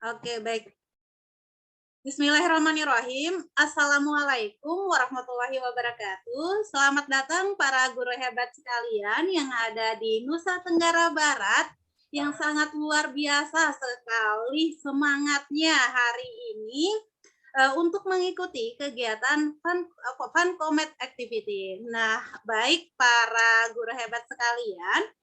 Oke, baik. Bismillahirrahmanirrahim. Assalamualaikum warahmatullahi wabarakatuh. Selamat datang para guru hebat sekalian yang ada di Nusa Tenggara Barat yang sangat luar biasa sekali semangatnya hari ini untuk mengikuti kegiatan Fun Comet Activity. Nah, baik para guru hebat sekalian,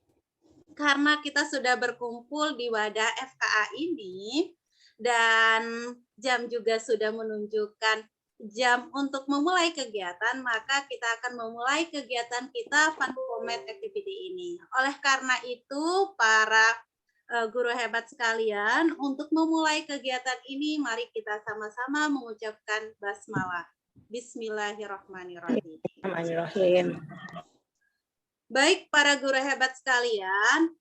karena kita sudah berkumpul di wadah FKA ini dan jam juga sudah menunjukkan jam untuk memulai kegiatan, maka kita akan memulai kegiatan kita Fun Comet Activity ini. Oleh karena itu, para guru hebat sekalian, untuk memulai kegiatan ini, mari kita sama-sama mengucapkan basmalah. Bismillahirrahmanirrahim. Baik para guru hebat sekalian,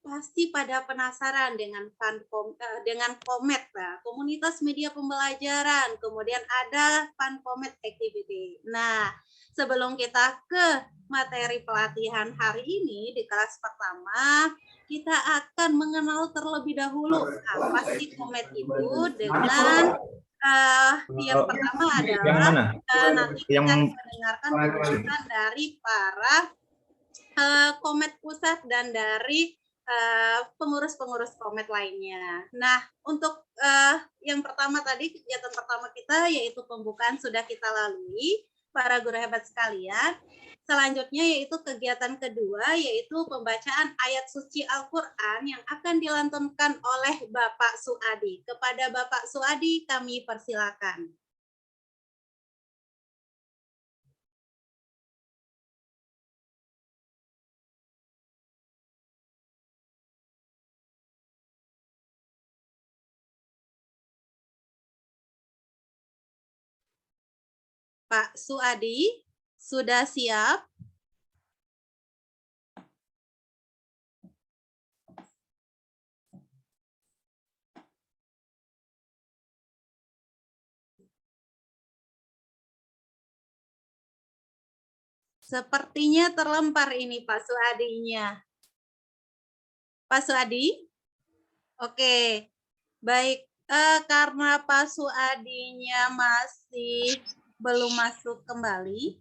pasti pada penasaran dengan Comet, komunitas media pembelajaran, kemudian ada Fun Comet Activity. Nah, sebelum kita ke materi pelatihan hari ini di kelas pertama, kita akan mengenal terlebih dahulu apa sih Comet itu dengan yang pertama adalah nanti kita akan mendengarkan penjelasan dari para Comet pusat dan dari pengurus-pengurus Comet lainnya. Nah, untuk yang pertama tadi, kegiatan pertama kita yaitu pembukaan sudah kita lalui, para guru hebat sekalian. Selanjutnya yaitu kegiatan kedua, yaitu pembacaan ayat suci Al-Quran yang akan dilantunkan oleh Bapak Suadi. Kepada Bapak Suadi kami persilakan. Pak Suadi, sudah siap? Sepertinya terlempar ini Pak Suadinya. Pak Suadi? Oke, baik. Karena Pak Suadinya masih belum masuk kembali,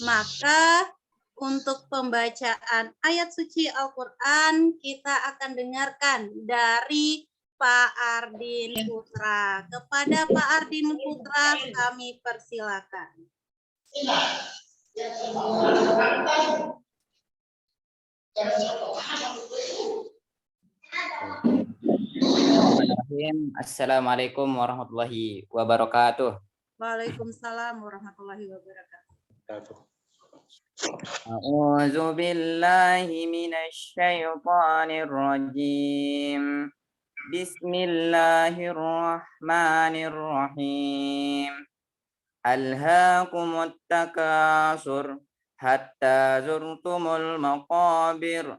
maka untuk pembacaan ayat suci Al-Quran kita akan dengarkan dari Pak Ardin Putra. Kepada Pak Ardin Putra kami persilakan. Assalamualaikum warahmatullahi wabarakatuh. Waalaikumsalam warahmatullahi wabarakatuh. A'udzu billahi minasy syaithanir rajim. Bismillahirrahmanirrahim. Alhaakumut takasur hatta zurtumul maqabir.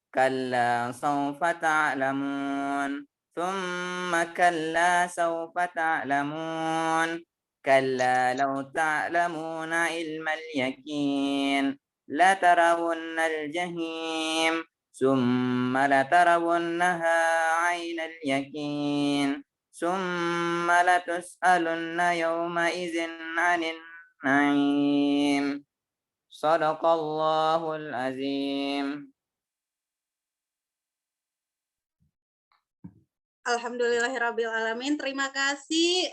Kalla sawfa ta'lamun. Thumma kalla sawfa ta'lamun. Kalla law ta'lamuna ilmal yakin. Latarawunnal jahim. Summa latarawunnaha aynal yakin. Summa latus'alunna yawma izin 'anil na'im. Shadaqallahul azim. Alhamdulillahirrabbilalamin. Terima kasih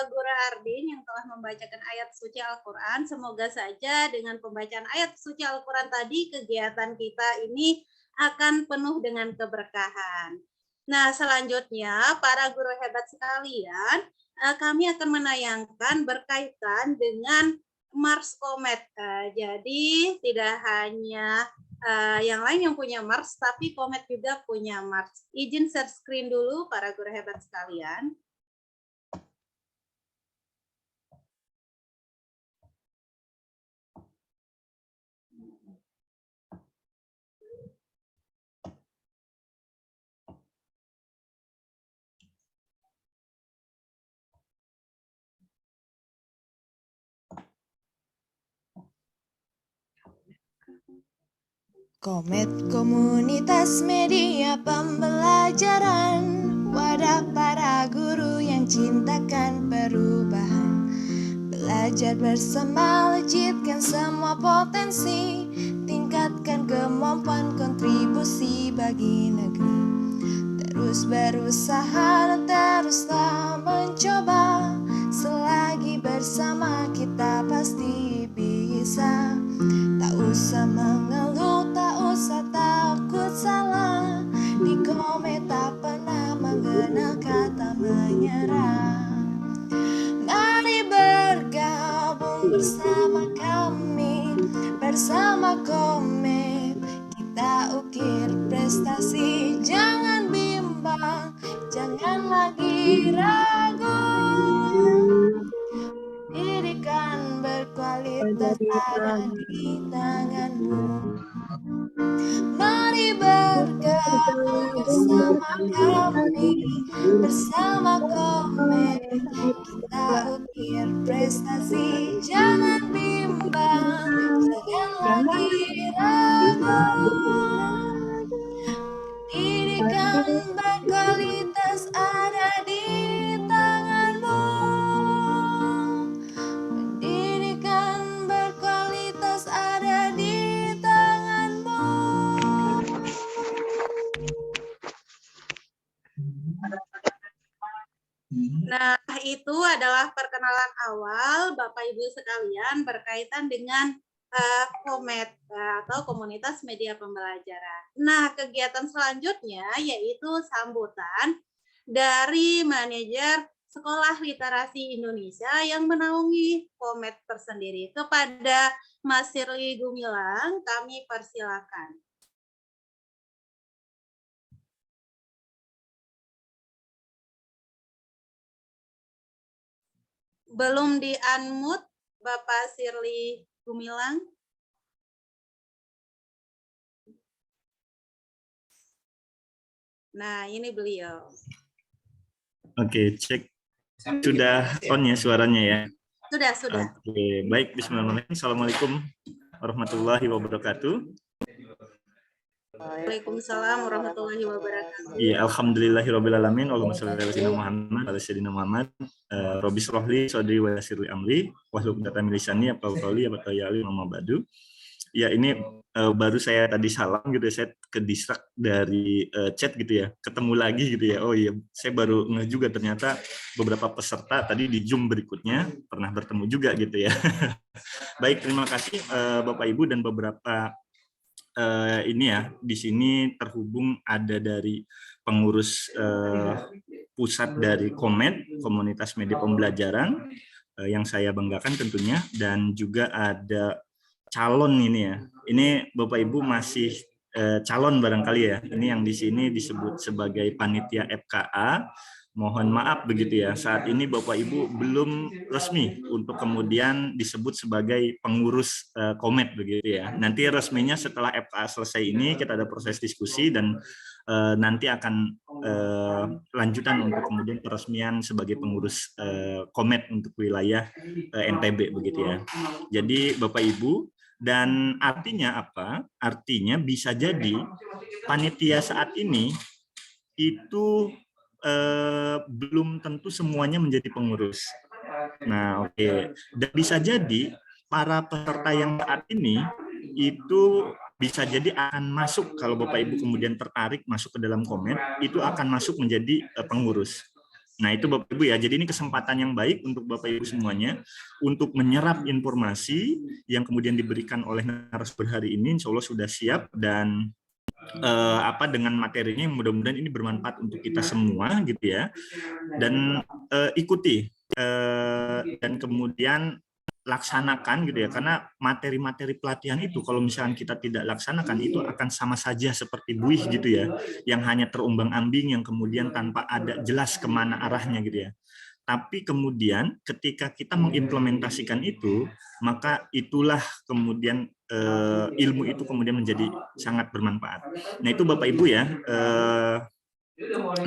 Guru Ardin yang telah membacakan ayat suci Al-Quran. Semoga saja dengan pembacaan ayat suci Al-Quran tadi kegiatan kita ini akan penuh dengan keberkahan. Nah, selanjutnya para guru hebat sekalian, kami akan menayangkan berkaitan dengan Mars Comet. Jadi tidak hanya yang lain yang punya Mars, tapi Comet juga punya Mars. Izin share screen dulu para guru hebat sekalian. Comet komunitas media pembelajaran, wadah menciptakan perubahan. Belajar bersama, wujudkan semua potensi, tingkatkan kemampuan kontribusi bagi negeri. Terus berusaha dan teruslah mencoba, selagi bersama kita pasti bisa. Tak usah mengeluh, tak usah takut salah, di Komet tak pernah mengenal kata menyerah. Mari bergabung bersama kami, bersama Komet kita ukir prestasi. Jangan bimbang, jangan lagi ragu, pendidikan berkualitas ada di tanganmu. Mari bergabung bersama kami, bersama Komet kita ukir prestasi. Jangan bimbang, jangan lagi ragu, pendidikan berkualitas ada di tanganmu. Pendidikan berkualitas ada di tanganmu. Nah, itu adalah perkenalan awal Bapak Ibu sekalian berkaitan dengan Komet atau Komunitas Media Pembelajaran. Nah, kegiatan selanjutnya yaitu sambutan dari manajer Sekolah Literasi Indonesia yang menaungi Komet tersendiri. Kepada Mas Sirli Gumilang, kami persilakan. Belum di-unmute Bapak Sirli Gumilang. Nah, ini beliau. Oke, cek. Sudah on ya suaranya ya? Sudah. Oke, baik. Bismillahirrahmanirrahim. Assalamualaikum warahmatullahi wabarakatuh. Waalaikumsalam warahmatullahi wabarakatuh. Iya, alhamdulillahirrabbilalamin. Allahumma sholli ala sayyidina Muhammad ala sayyidina Muhammad. Robbi shrahli sadri wa yassir li amri wahlul 'uqdatam min lisani yafqahu qawli wa ta'ala amma ba'du. Ya, ini baru saya tadi salam gitu ya, saya ke distrak dari chat gitu ya, ketemu lagi gitu ya. Oh iya, saya baru ngeh juga ternyata beberapa peserta tadi di Zoom berikutnya pernah bertemu juga gitu ya. Baik, terima kasih Bapak Ibu dan beberapa ini ya, di sini terhubung ada dari pengurus pusat dari Komet, Komunitas Media Pembelajaran, yang saya banggakan tentunya, dan juga ada calon ini ya. Ini Bapak Ibu masih calon barangkali ya. Ini yang di sini disebut sebagai panitia FKA. Mohon maaf begitu ya. Saat ini Bapak Ibu belum resmi untuk kemudian disebut sebagai pengurus Komet begitu ya. Nanti resminya setelah FKA selesai ini kita ada proses diskusi dan nanti akan lanjutan untuk kemudian peresmian sebagai pengurus Komet untuk wilayah NTB begitu ya. Jadi Bapak Ibu, dan artinya apa? Artinya bisa jadi panitia saat ini itu belum tentu semuanya menjadi pengurus. Nah, oke. Dan bisa jadi para peserta yang saat ini itu bisa jadi akan masuk, kalau Bapak Ibu kemudian tertarik masuk ke dalam Komet, itu akan masuk menjadi pengurus. Nah, itu Bapak Ibu ya. Jadi ini kesempatan yang baik untuk Bapak Ibu semuanya untuk menyerap informasi yang kemudian diberikan oleh narasumber hari ini. Insya Allah sudah siap dan dengan materinya yang mudah-mudahan ini bermanfaat untuk kita semua gitu ya. Dan ikuti dan kemudian laksanakan gitu ya, karena materi-materi pelatihan itu kalau misalnya kita tidak laksanakan itu akan sama saja seperti buih gitu ya, yang hanya terombang-ambing, yang kemudian tanpa ada jelas kemana arahnya gitu ya. Tapi kemudian ketika kita mengimplementasikan itu, maka itulah kemudian ilmu itu kemudian menjadi sangat bermanfaat. Nah itu Bapak Ibu ya,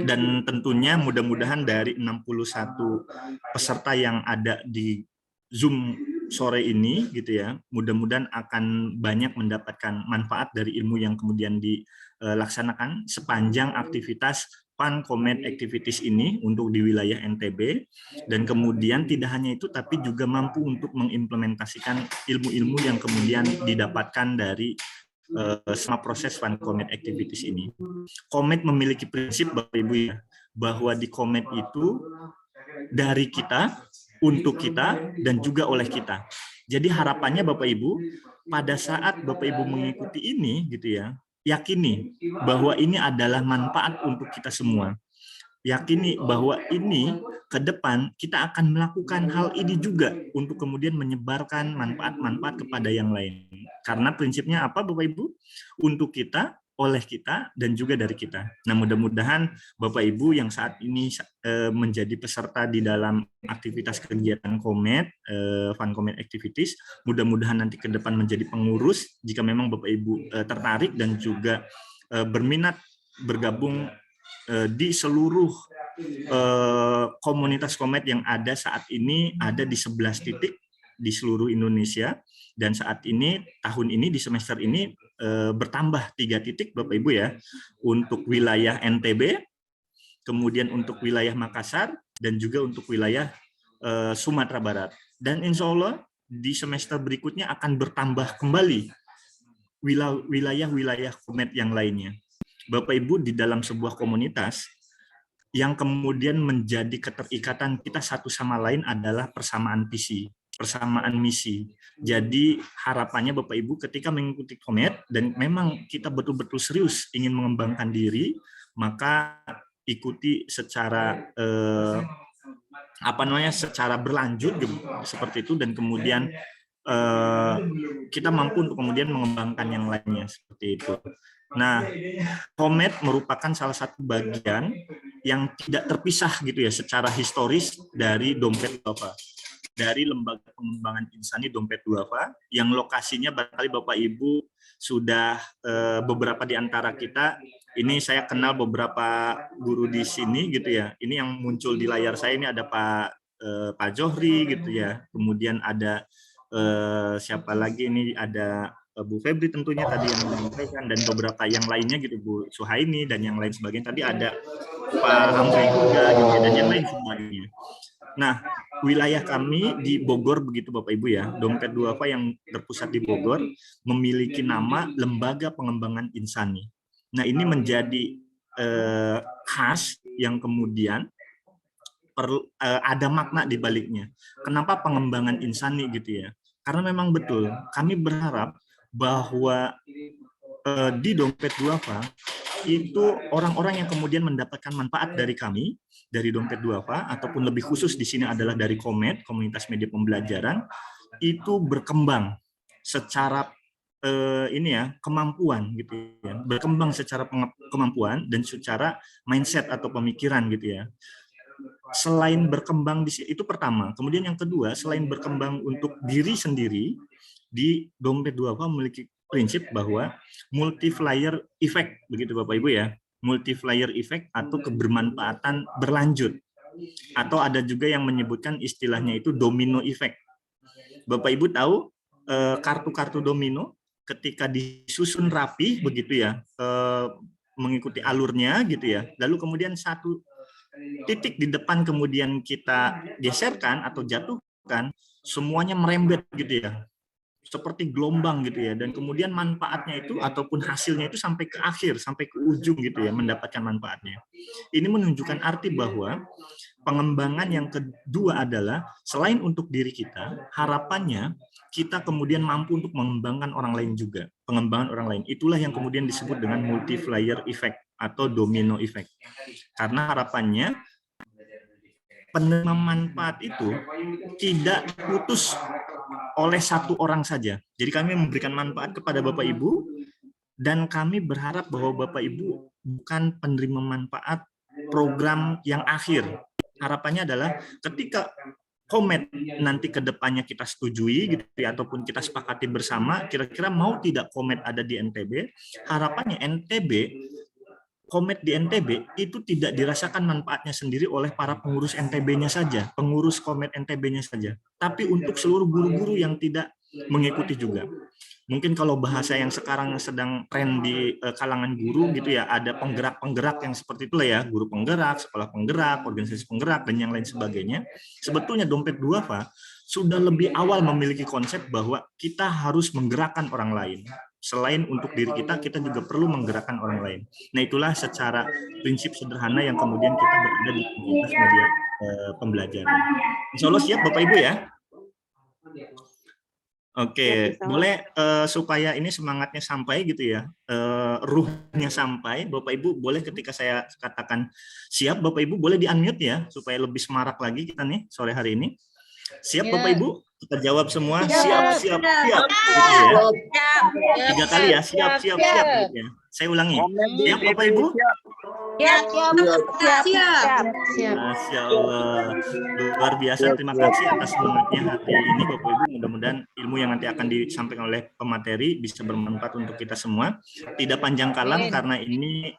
dan tentunya mudah-mudahan dari 61 peserta yang ada di Zoom sore ini gitu ya, mudah-mudahan akan banyak mendapatkan manfaat dari ilmu yang kemudian dilaksanakan sepanjang aktivitas Fun Comet Activities ini untuk di wilayah NTB, dan kemudian tidak hanya itu tapi juga mampu untuk mengimplementasikan ilmu-ilmu yang kemudian didapatkan dari selama proses Fun Comet Activities ini. Comet memiliki prinsip Bapak Ibu ya, bahwa di Comet itu dari kita, untuk kita, dan juga oleh kita. Jadi harapannya Bapak Ibu, pada saat Bapak Ibu mengikuti ini gitu ya, yakini bahwa ini adalah manfaat untuk kita semua. Yakini bahwa ini ke depan kita akan melakukan hal ini juga untuk kemudian menyebarkan manfaat-manfaat kepada yang lain. Karena prinsipnya apa Bapak Ibu? Untuk kita, oleh kita, dan juga dari kita. Nah, mudah-mudahan Bapak Ibu yang saat ini menjadi peserta di dalam aktivitas kegiatan Comet, Fun Comet Activities, mudah-mudahan nanti ke depan menjadi pengurus jika memang Bapak Ibu tertarik dan juga berminat bergabung di seluruh komunitas Comet yang ada saat ini, ada di 11 titik di seluruh Indonesia. Dan saat ini, tahun ini, di semester ini, bertambah 3 titik Bapak Ibu ya, untuk wilayah NTB, kemudian untuk wilayah Makassar, dan juga untuk wilayah Sumatera Barat. Dan insya Allah di semester berikutnya akan bertambah kembali wilayah-wilayah Comet yang lainnya. Bapak Ibu, di dalam sebuah komunitas, yang kemudian menjadi keterikatan kita satu sama lain adalah persamaan visi, persamaan misi. Jadi harapannya Bapak Ibu ketika mengikuti Comet dan memang kita betul-betul serius ingin mengembangkan diri, maka ikuti secara secara berlanjut seperti itu, dan kemudian kita mampu untuk kemudian mengembangkan yang lainnya seperti itu. Nah, Comet merupakan salah satu bagian yang tidak terpisah gitu ya secara historis dari Dompet Duafa, dari Lembaga Pengembangan Insani Dompet Duafa, yang lokasinya barangkali Bapak Ibu sudah beberapa di antara kita, ini saya kenal beberapa guru di sini gitu ya. Ini yang muncul di layar saya ini ada Pak Johri gitu ya. Kemudian ada siapa lagi ini, ada Bu Febri tentunya tadi yang menyampaikan, dan beberapa yang lainnya gitu, Bu Suhaini dan yang lain sebagainya. Tadi ada Pak Amri juga gitu ya, dan yang lain sebagainya. Nah, wilayah kami di Bogor begitu Bapak Ibu ya, Dompet Duafa yang terpusat di Bogor memiliki nama Lembaga Pengembangan Insani. Nah, ini menjadi khas yang kemudian ada makna di baliknya. Kenapa pengembangan insani gitu ya? Karena memang betul, kami berharap bahwa di Dompet Duafa itu orang-orang yang kemudian mendapatkan manfaat dari kami, dari Dompet Duafa, ataupun lebih khusus di sini adalah dari Comet, Komunitas Media Pembelajaran, itu berkembang secara kemampuan gitu ya, berkembang secara kemampuan dan secara mindset atau pemikiran gitu ya. Selain berkembang di situ, itu pertama. Kemudian yang kedua, selain berkembang untuk diri sendiri, di Dompet Duafa memiliki prinsip bahwa multiplier effect begitu Bapak Ibu ya, multiplier effect atau kebermanfaatan berlanjut, atau ada juga yang menyebutkan istilahnya itu domino effect. Bapak Ibu tahu kartu-kartu domino ketika disusun rapi begitu ya, mengikuti alurnya gitu ya, lalu kemudian satu titik di depan kemudian kita geserkan atau jatuhkan, semuanya merembet gitu ya, seperti gelombang gitu ya, dan kemudian manfaatnya itu ataupun hasilnya itu sampai ke akhir, sampai ke ujung gitu ya, mendapatkan manfaatnya. Ini menunjukkan arti bahwa pengembangan yang kedua adalah selain untuk diri kita, harapannya kita kemudian mampu untuk mengembangkan orang lain juga, pengembangan orang lain. Itulah yang kemudian disebut dengan multiplier effect atau domino effect. Karena harapannya penerima manfaat itu tidak putus oleh satu orang saja. Jadi kami memberikan manfaat kepada Bapak Ibu, dan kami berharap bahwa Bapak Ibu bukan penerima manfaat program yang akhir. Harapannya adalah ketika Comet nanti ke depannya kita setujui gitu ya, ataupun kita sepakati bersama, kira-kira mau tidak Comet ada di NTB, harapannya Comet di NTB itu tidak dirasakan manfaatnya sendiri oleh para pengurus NTB-nya saja, pengurus Comet NTB-nya saja, tapi untuk seluruh guru-guru yang tidak mengikuti juga. Mungkin kalau bahasa yang sekarang sedang tren di kalangan guru gitu ya, ada penggerak-penggerak yang seperti itulah ya, guru penggerak, sekolah penggerak, organisasi penggerak, dan yang lain sebagainya. Sebetulnya Dompet Duafa sudah lebih awal memiliki konsep bahwa kita harus menggerakkan orang lain. Selain untuk diri kita, kita juga perlu menggerakkan orang lain. Nah, itulah secara prinsip sederhana yang kemudian kita berada di komunitas media pembelajaran. Insya Allah siap Bapak Ibu ya? Oke, boleh supaya ini semangatnya sampai gitu ya, ruhnya sampai, Bapak Ibu boleh ketika saya katakan siap, Bapak Ibu boleh di-unmute ya, supaya lebih semarak lagi kita nih sore hari ini. Siap Bapak Ibu? Kita jawab semua, siap, siap, siap. Gitu ya. 3 kali ya, siap, siap, siap. Gitu ya. Saya ulangi, siap Bapak Ibu? Siap. Masya Allah, luar biasa. Terima kasih atas semangatnya hari ini Bapak Ibu. Mudah-mudahan ilmu yang nanti akan disampaikan oleh pemateri bisa bermanfaat untuk kita semua. Tidak panjang kalam karena ini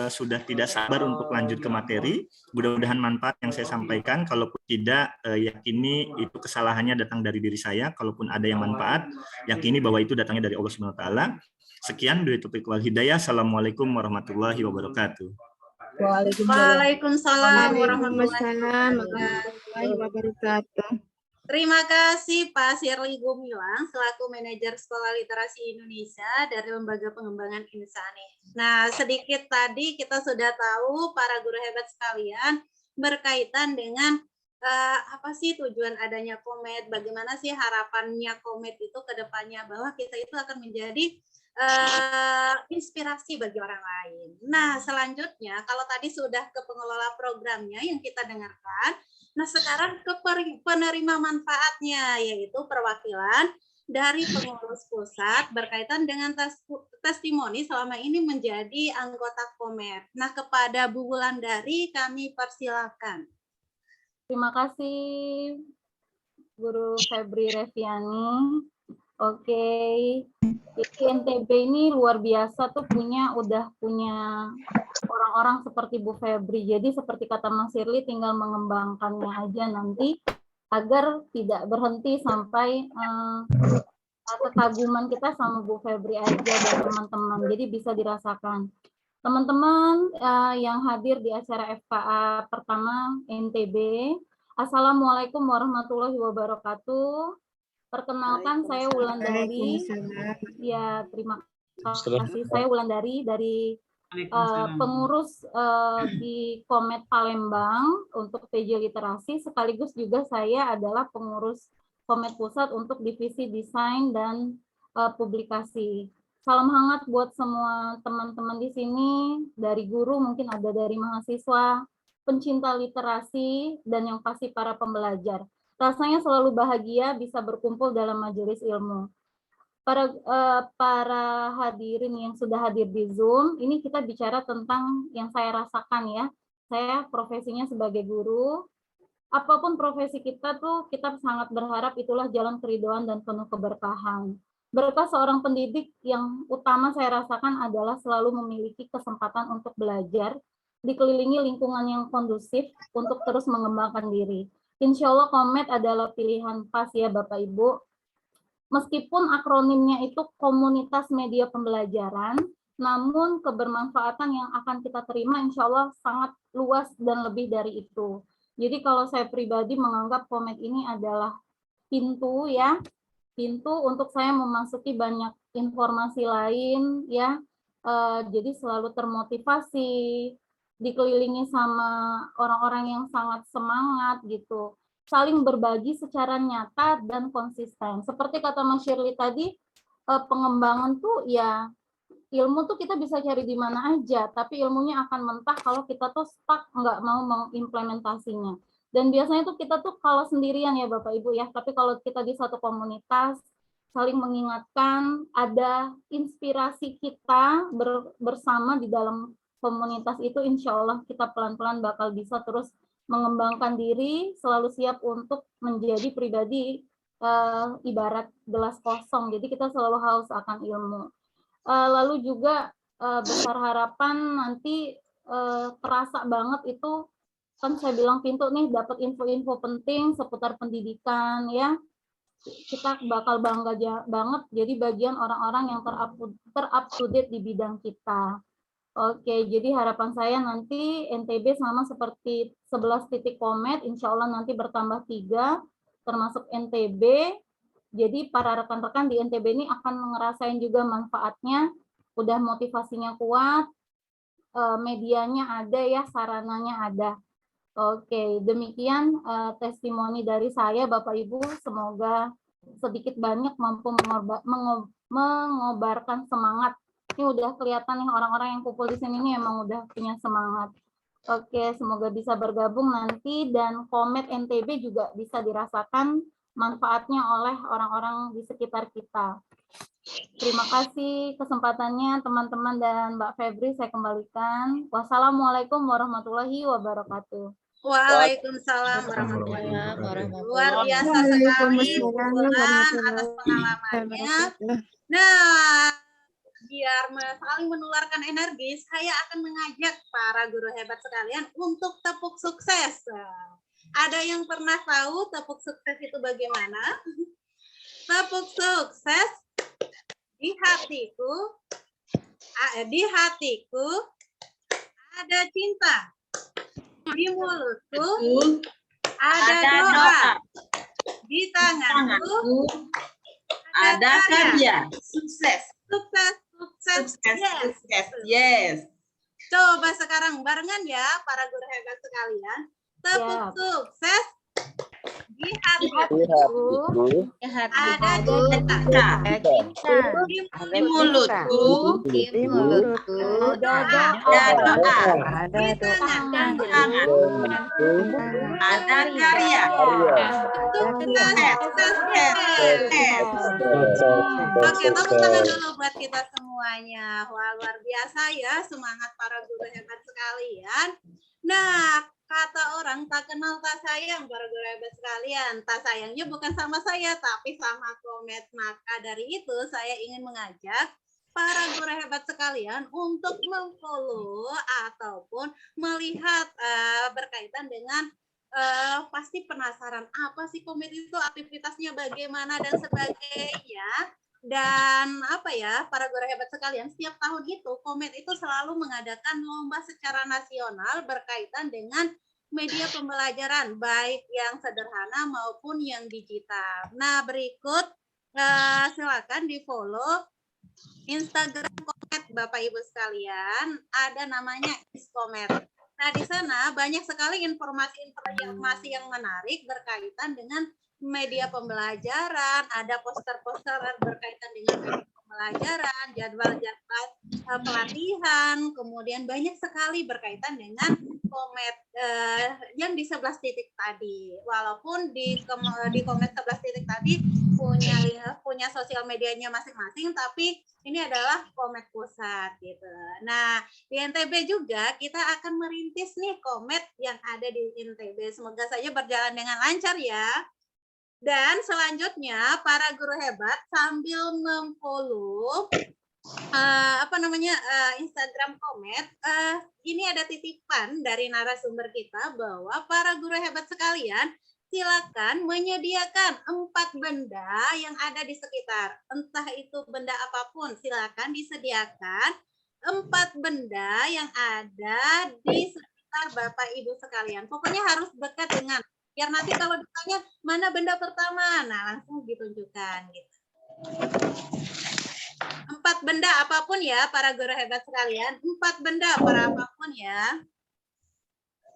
sudah tidak sabar untuk lanjut ke materi. Mudah-mudahan manfaat yang saya sampaikan. Kalaupun tidak, yakini itu kesalahannya datang dari diri saya. Kalaupun ada yang manfaat, yakini bahwa itu datangnya dari Allah Subhanahu wa taala. Sekian, billahi taufiq wal hidayah. Assalamualaikum warahmatullahi wabarakatuh. Waalaikumsalam warahmatullahi wabarakatuh. Terima kasih Pak Shirley Gumilang selaku manajer Sekolah Literasi Indonesia dari Lembaga Pengembangan Insani. Nah, sedikit tadi kita sudah tahu para guru hebat sekalian berkaitan dengan apa sih tujuan adanya Komet, bagaimana sih harapannya Komet itu ke depannya, bahwa kita itu akan menjadi inspirasi bagi orang lain. Nah, selanjutnya kalau tadi sudah ke pengelola programnya yang kita dengarkan, nah sekarang ke penerima manfaatnya, yaitu perwakilan dari pengurus pusat berkaitan dengan testimoni selama ini menjadi anggota Komet. Nah, kepada Bu Wulandari kami persilakan. Terima kasih Guru Febri Reviani. Oke, jadi NTB ini luar biasa tuh udah punya orang-orang seperti Bu Febri. Jadi seperti kata Mas Shirley, tinggal mengembangkannya aja nanti agar tidak berhenti sampai kekaguman kita sama Bu Febri aja dan teman-teman. Jadi bisa dirasakan. Teman-teman yang hadir di acara FKA pertama NTB, Assalamualaikum warahmatullahi wabarakatuh. Perkenalkan, saya Wulandari. Ya, terima kasih. Saya Wulandari dari pengurus di Komet Palembang untuk PJ Literasi, sekaligus juga saya adalah pengurus Komet Pusat untuk divisi desain dan publikasi. Salam hangat buat semua teman-teman di sini, dari guru, mungkin ada dari mahasiswa, pencinta literasi, dan yang pasti para pembelajar. Rasanya selalu bahagia bisa berkumpul dalam majelis ilmu. Para hadirin yang sudah hadir di Zoom, ini kita bicara tentang yang saya rasakan ya. Saya profesinya sebagai guru. Apapun profesi kita tuh, kita sangat berharap itulah jalan keridhaan dan penuh keberkahan. Berkah seorang pendidik yang utama saya rasakan adalah selalu memiliki kesempatan untuk belajar, dikelilingi lingkungan yang kondusif untuk terus mengembangkan diri. Insya Allah Komet adalah pilihan pas ya Bapak Ibu. Meskipun akronimnya itu Komunitas Media Pembelajaran, namun kebermanfaatan yang akan kita terima insya Allah sangat luas dan lebih dari itu. Jadi kalau saya pribadi menganggap Komet ini adalah pintu ya, pintu untuk saya memasuki banyak informasi lain ya. Jadi selalu termotivasi, dikelilingi sama orang-orang yang sangat semangat gitu, saling berbagi secara nyata dan konsisten. Seperti kata Mas Shirley tadi, pengembangan tuh ya, ilmu tuh kita bisa cari di mana aja, tapi ilmunya akan mentah kalau kita tuh stuck nggak mau mengimplementasinya. Dan biasanya tuh kita tuh kalau sendirian ya Bapak Ibu ya, tapi kalau kita di satu komunitas, saling mengingatkan, ada inspirasi kita bersama di dalam komunitas itu, insya Allah kita pelan-pelan bakal bisa terus mengembangkan diri, selalu siap untuk menjadi pribadi ibarat gelas kosong, jadi kita selalu haus akan ilmu. Lalu juga besar harapan nanti terasa banget itu, kan saya bilang pintu nih, dapat info-info penting seputar pendidikan ya, kita bakal bangga banget jadi bagian orang-orang yang ter-up to date di bidang kita. Oke, jadi harapan saya nanti NTB sama seperti 11 titik komet, insya Allah nanti bertambah 3, termasuk NTB. Jadi para rekan-rekan di NTB ini akan ngerasain juga manfaatnya, udah motivasinya kuat, medianya ada ya, sarananya ada. Oke, demikian testimoni dari saya Bapak Ibu, semoga sedikit banyak mampu mengobarkan semangat. Ini udah kelihatan nih orang-orang yang kumpul di sini nih emang udah punya semangat. Oke, semoga bisa bergabung nanti dan Komet NTB juga bisa dirasakan manfaatnya oleh orang-orang di sekitar kita. Terima kasih kesempatannya teman-teman dan Mbak Febri, saya kembalikan. Wassalamualaikum warahmatullahi wabarakatuh. Waalaikumsalam warahmatullahi wabarakatuh. Luar biasa sekali Bu Bulan atas pengalamannya. Nah, biar saling menularkan energi, saya akan mengajak para guru hebat sekalian untuk tepuk sukses. Ada yang pernah tahu tepuk sukses itu bagaimana? Tepuk sukses di hatiku ada cinta. Di mulutku ada doa. Di tanganku ada karya. Sukses. Yes. Coba sekarang barengan ya para guru hebat sekalian. Tepuk sukses di hatiku ada cinta. Di mulutku ada doa. Di tanganku ada karya. Oke, tepuk tangan dulu buat kita semuanya. Wah, luar biasa ya semangat para guru hebat sekalian. Nah, kata orang tak kenal tak sayang, para guru hebat sekalian. Tak sayangnya bukan sama saya, tapi sama Komet. Maka dari itu saya ingin mengajak para guru hebat sekalian untuk memfollow ataupun melihat berkaitan dengan pasti penasaran apa sih Komet itu, aktivitasnya bagaimana dan sebagainya. Dan apa ya, para guru hebat sekalian, setiap tahun itu Komet itu selalu mengadakan lomba secara nasional berkaitan dengan media pembelajaran, baik yang sederhana maupun yang digital. Nah, berikut silakan di-follow Instagram Komet Bapak Ibu sekalian, ada namanya @komet. Nah, di sana banyak sekali informasi yang menarik berkaitan dengan media pembelajaran, ada poster-poster berkaitan dengan media pembelajaran, jadwal-jadwal pelatihan, kemudian banyak sekali berkaitan dengan Komet yang di 11 titik tadi. Walaupun di Komet 11 titik tadi punya sosial medianya masing-masing, tapi ini adalah Komet pusat gitu. Nah, di NTB juga kita akan merintis nih Komet yang ada di NTB. Semoga saja berjalan dengan lancar ya. Dan selanjutnya para guru hebat sambil memfollow Instagram Komet, ini ada titipan dari narasumber kita bahwa para guru hebat sekalian silakan menyediakan 4 benda yang ada di sekitar, entah itu benda apapun, silakan disediakan 4 benda yang ada di sekitar Bapak Ibu sekalian. Pokoknya harus dekat dengan, biar nanti kalau ditanya mana benda pertama, nah langsung ditunjukkan gitu. 4 benda apapun ya para guru hebat sekalian, 4 benda para apapun ya.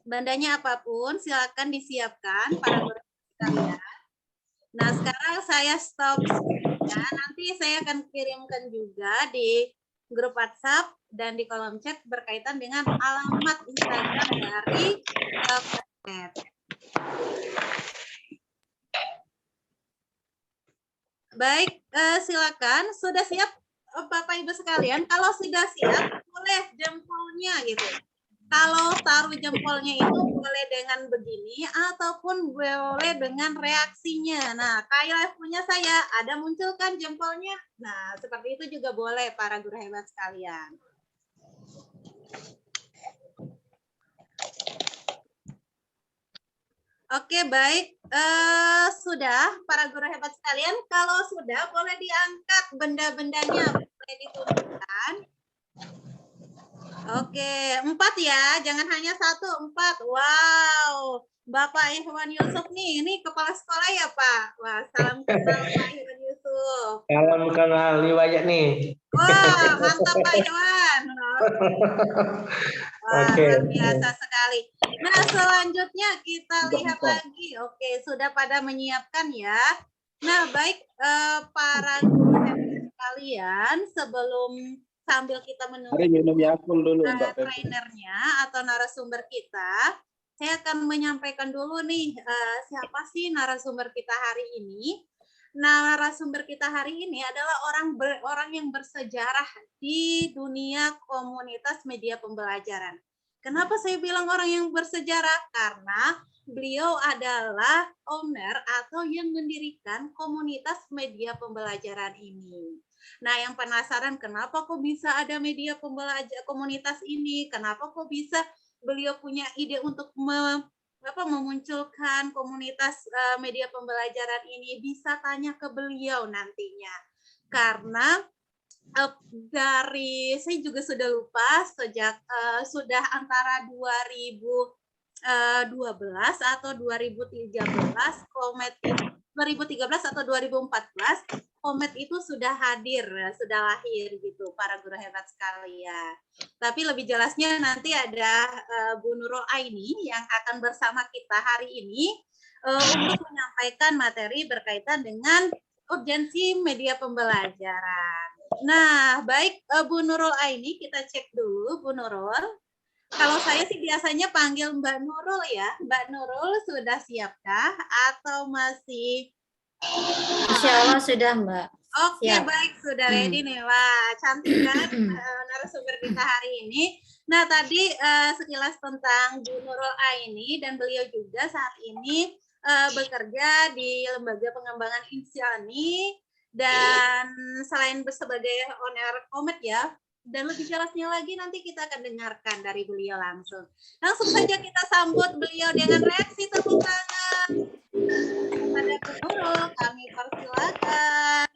Bandanya apapun silakan disiapkan para guru hebat sekalian. Nah, sekarang saya stop ya. Nanti saya akan kirimkan juga di grup WhatsApp dan di kolom chat berkaitan dengan alamat Instagram dari Komet. Baik, silakan. Sudah siap Bapak Ibu sekalian? Kalau sudah siap, boleh jempolnya gitu. Kalau taruh jempolnya itu boleh dengan begini ataupun boleh dengan reaksinya. Nah, kayak punya saya, ada munculkan jempolnya. Nah, seperti itu juga boleh para guru hebat sekalian. Oke, baik. Sudah, para guru hebat sekalian. Kalau sudah, boleh diangkat benda-bendanya, boleh ditunjukkan. Oke, 4 ya, jangan hanya 1, 4. Wow, Bapak Ikhwan Yusuf nih, ini kepala sekolah ya Pak? Wah, salam kenal Pak Ikhwan Yusuf. Salam kenal nih banyak nih. Wah, mantap Pak Ikhwan. Wah, Oke. luar biasa sekali. Nah, selanjutnya kita lihat lagi. Oke, sudah pada menyiapkan ya. Nah, baik para guru hebat sekalian, sebelum sambil kita menunggu trainernya atau narasumber kita, saya akan menyampaikan dulu nih siapa sih narasumber kita hari ini. Nah, narasumber kita hari ini adalah orang yang bersejarah di dunia komunitas media pembelajaran. Kenapa saya bilang orang yang bersejarah? Karena beliau adalah owner atau yang mendirikan komunitas media pembelajaran ini. Nah, yang penasaran kenapa kok bisa ada media pembelajaran komunitas ini? Kenapa kok bisa beliau punya ide untuk memunculkan komunitas media pembelajaran ini? Bisa tanya ke beliau nantinya. Karena dari saya juga sudah lupa sejak sudah antara 2012 atau 2013 Komet 2013 atau 2014 Komet itu sudah hadir, sudah lahir gitu para guru hebat sekalian. Tapi lebih jelasnya nanti ada Bu Nurul Aini yang akan bersama kita hari ini untuk menyampaikan materi berkaitan dengan urgensi media pembelajaran. Nah, baik Bu Nurul Aini, kita cek dulu Bu Nurul. Kalau saya sih biasanya panggil Mbak Nurul ya. Mbak Nurul sudah siapkah atau masih? Insya Allah sudah, Mbak. Oke, baik, sudah ready nih. Wah, cantik kan narasumber kita hari ini. Nah, tadi sekilas tentang Bu Nurul Aini, dan beliau juga saat ini bekerja di Lembaga Pengembangan Insani, dan selain sebagai owner Komet ya, dan lebih jelasnya lagi nanti kita akan dengarkan dari beliau langsung. Langsung saja kita sambut beliau dengan reaksi tepuk tangan. Pada Bu Nurul, kami persilakan.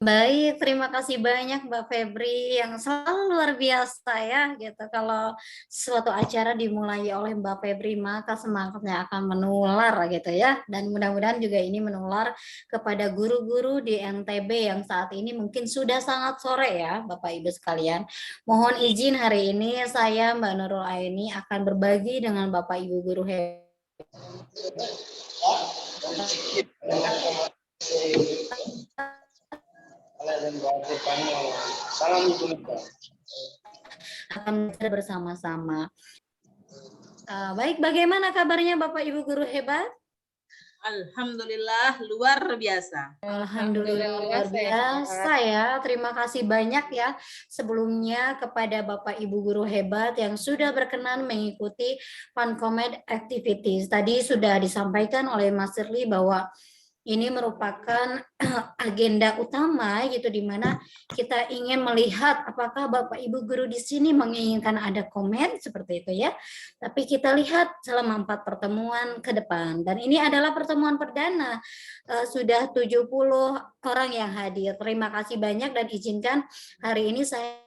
Baik, terima kasih banyak Mbak Febri yang selalu luar biasa ya gitu. Kalau suatu acara dimulai oleh Mbak Febri maka semangatnya akan menular gitu ya. Dan mudah-mudahan juga ini menular kepada guru-guru di NTB yang saat ini mungkin sudah sangat sore ya Bapak Ibu sekalian. Mohon izin hari ini saya Mbak Nurul Aini akan berbagi dengan Bapak Ibu guru hebat akan bersama-sama. Baik, bagaimana kabarnya Bapak Ibu guru hebat? Alhamdulillah luar biasa. Alhamdulillah luar biasa ya. Terima kasih banyak ya sebelumnya kepada Bapak Ibu guru hebat yang sudah berkenan mengikuti Pankomet Activities. Tadi sudah disampaikan oleh Mas Sirli bahwa ini merupakan agenda utama gitu, di mana kita ingin melihat apakah Bapak Ibu guru di sini menginginkan ada komen seperti itu ya. Tapi kita lihat selama 4 pertemuan ke depan, dan ini adalah pertemuan perdana, sudah 70 orang yang hadir. Terima kasih banyak, dan izinkan hari ini saya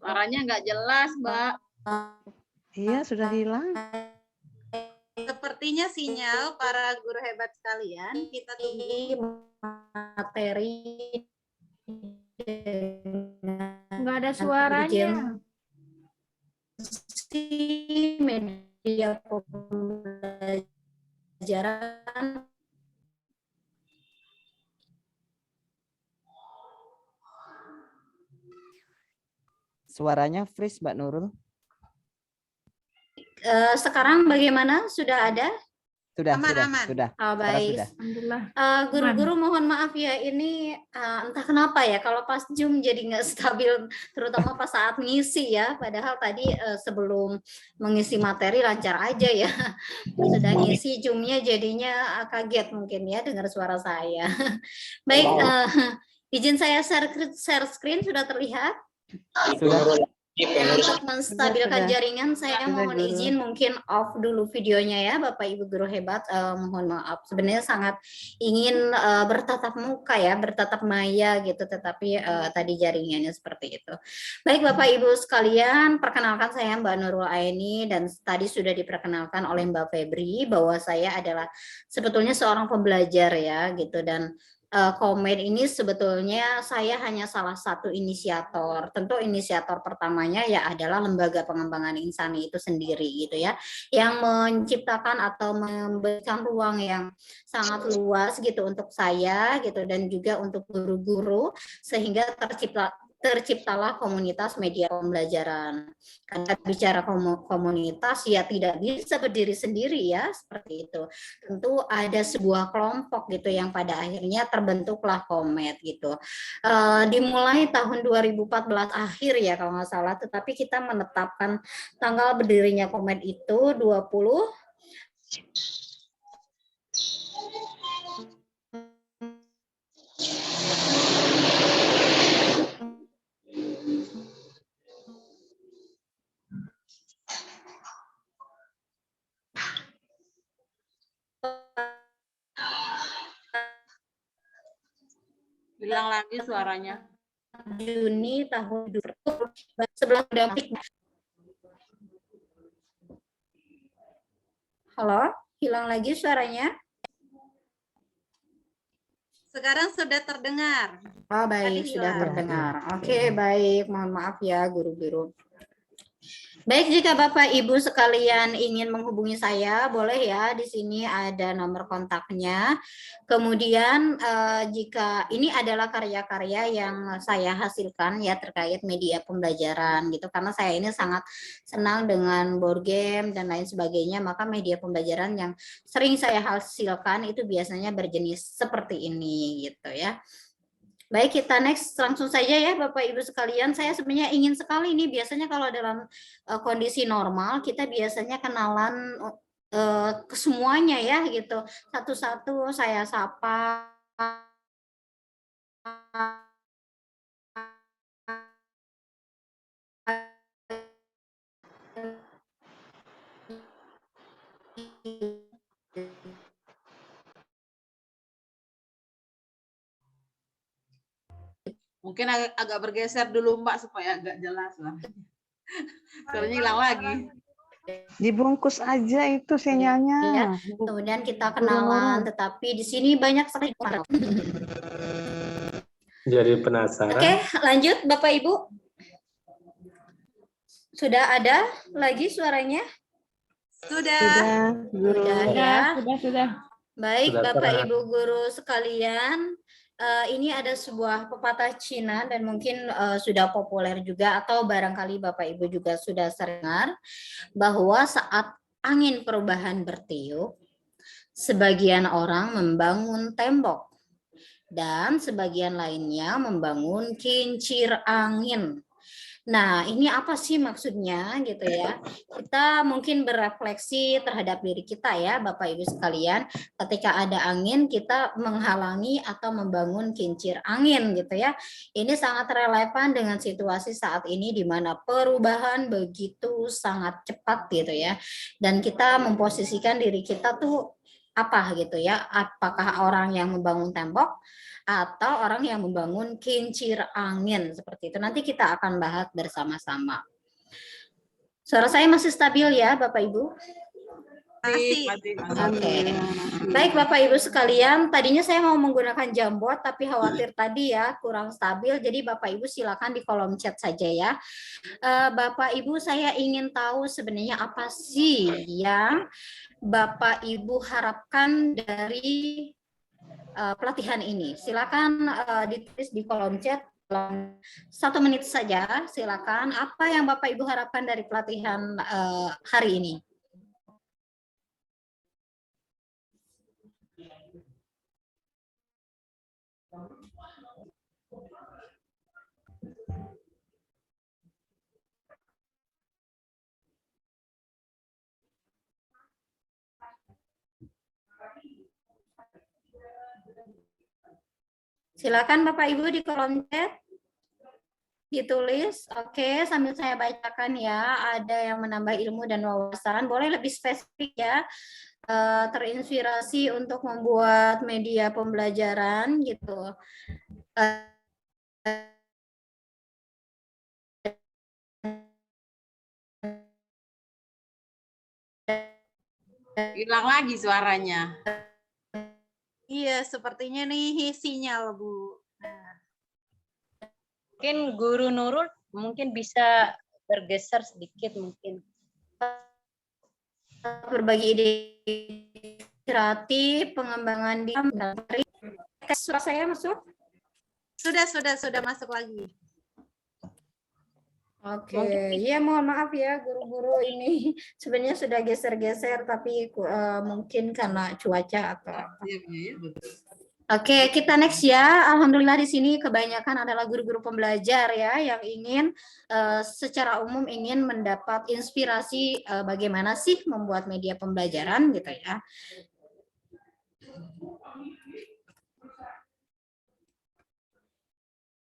Suaranya nggak jelas, Mbak. Iya, sudah hilang. Sepertinya sinyal para guru hebat sekalian, kita tunggu materi. Nggak ada suaranya. Media pembelajaran. Suaranya freeze, Mbak Nurul. Sekarang bagaimana? Sudah ada? Aman. sudah. Oh, Sarah baik. sudah. Alhamdulillah. Guru-guru mohon maaf ya, ini entah kenapa ya kalau pas Zoom jadi nggak stabil, terutama pas saat ngisi ya. Padahal tadi sebelum mengisi materi lancar aja ya. Sudah ngisi Zoom-nya jadinya kaget mungkin ya dengar suara saya. Baik, izin saya share screen sudah terlihat. Sudah. Dan untuk menstabilkan Sudah. jaringan, saya Sudah, mohon Guru. izin mungkin off dulu videonya ya, Bapak Ibu guru hebat. Mohon maaf, sebenarnya sangat ingin bertatap muka ya, bertatap maya gitu, tetapi tadi jaringannya seperti itu. Baik Bapak Ibu sekalian, perkenalkan saya Mbak Nurul Aini dan tadi sudah diperkenalkan oleh Mbak Febri bahwa saya adalah sebetulnya seorang pembelajar ya gitu, dan Komed ini sebetulnya saya hanya salah satu inisiator. Tentu inisiator pertamanya ya adalah Lembaga Pengembangan Insani itu sendiri gitu ya, yang menciptakan atau memberikan ruang yang sangat luas gitu untuk saya gitu dan juga untuk guru-guru sehingga terciptalah komunitas media pembelajaran. Karena bicara komunitas ya tidak bisa berdiri sendiri ya, seperti itu. Tentu ada sebuah kelompok gitu yang pada akhirnya terbentuklah Komed gitu. Dimulai tahun 2014 akhir ya kalau nggak salah, tetapi kita menetapkan tanggal berdirinya Komed itu 20 Hilang lagi suaranya. Juni tahun 2020 sebelum dampik. Halo, hilang lagi suaranya? Sekarang sudah terdengar. Oh baik, Tadi sudah hilang. terdengar. Oke, baik. Mohon maaf ya guru-guru. Baik, jika Bapak Ibu sekalian ingin menghubungi saya, boleh ya, di sini ada nomor kontaknya. Kemudian jika ini adalah karya-karya yang saya hasilkan ya terkait media pembelajaran gitu, karena saya ini sangat senang dengan board game dan lain sebagainya, maka media pembelajaran yang sering saya hasilkan itu biasanya berjenis seperti ini gitu ya. Baik, kita next langsung saja ya Bapak Ibu sekalian. Saya sebenarnya ingin sekali ini biasanya kalau dalam kondisi normal kita biasanya kenalan ke semuanya ya gitu. Satu-satu saya sapa. Mungkin agak bergeser dulu Mbak supaya agak jelas lah. Suaranya hilang lagi. Dibungkus aja itu sinyalnya. Ya, kemudian kita kenalan, tetapi di sini banyak sekali. Jadi penasaran. Oke, lanjut Bapak Ibu. Sudah ada lagi suaranya? Sudah. Guru. Sudah ya. Sudah. Baik, Sudah Bapak terang. Ibu guru sekalian, ini ada sebuah pepatah Cina dan mungkin sudah populer juga atau barangkali Bapak Ibu juga sudah sering dengar bahwa saat angin perubahan bertiup, sebagian orang membangun tembok dan sebagian lainnya membangun kincir angin. Nah, ini apa sih maksudnya gitu ya? Kita mungkin berefleksi terhadap diri kita ya, Bapak Ibu sekalian. Ketika ada angin, kita menghalangi atau membangun kincir angin gitu ya. Ini sangat relevan dengan situasi saat ini di mana perubahan begitu sangat cepat gitu ya. Dan kita memposisikan diri kita tuh apa gitu ya? Apakah orang yang membangun tembok atau orang yang membangun kincir angin seperti itu. Nanti kita akan bahas bersama-sama. Suara saya masih stabil ya, Bapak Ibu? Masih. Oke. Baik Bapak Ibu sekalian, tadinya saya mau menggunakan Jamboard tapi khawatir tadi ya kurang stabil, jadi Bapak Ibu silakan di kolom chat saja ya. Bapak Ibu, saya ingin tahu sebenarnya apa sih yang Bapak Ibu harapkan dari pelatihan ini. Silakan ditulis di kolom chat dalam 1 menit saja. Silakan. Apa yang Bapak Ibu harapkan dari pelatihan hari ini? Silakan Bapak Ibu di kolom chat ditulis. Oke, sambil saya bacakan ya. Ada yang menambah ilmu dan wawasan. Boleh lebih spesifik ya. Terinspirasi untuk membuat media pembelajaran gitu. Hilang lagi suaranya. Iya, sepertinya nih sinyal, Bu. Mungkin Guru Nurul mungkin bisa bergeser sedikit mungkin. Berbagi ide kreatif, pengembangan diri. Suara saya masuk? Sudah masuk lagi. Oke, ya mohon maaf ya guru-guru ini sebenarnya sudah geser-geser tapi mungkin karena cuaca atau apa. Oke, kita next ya. Alhamdulillah di sini kebanyakan adalah guru-guru pembelajar ya yang ingin secara umum ingin mendapat inspirasi bagaimana sih membuat media pembelajaran gitu ya.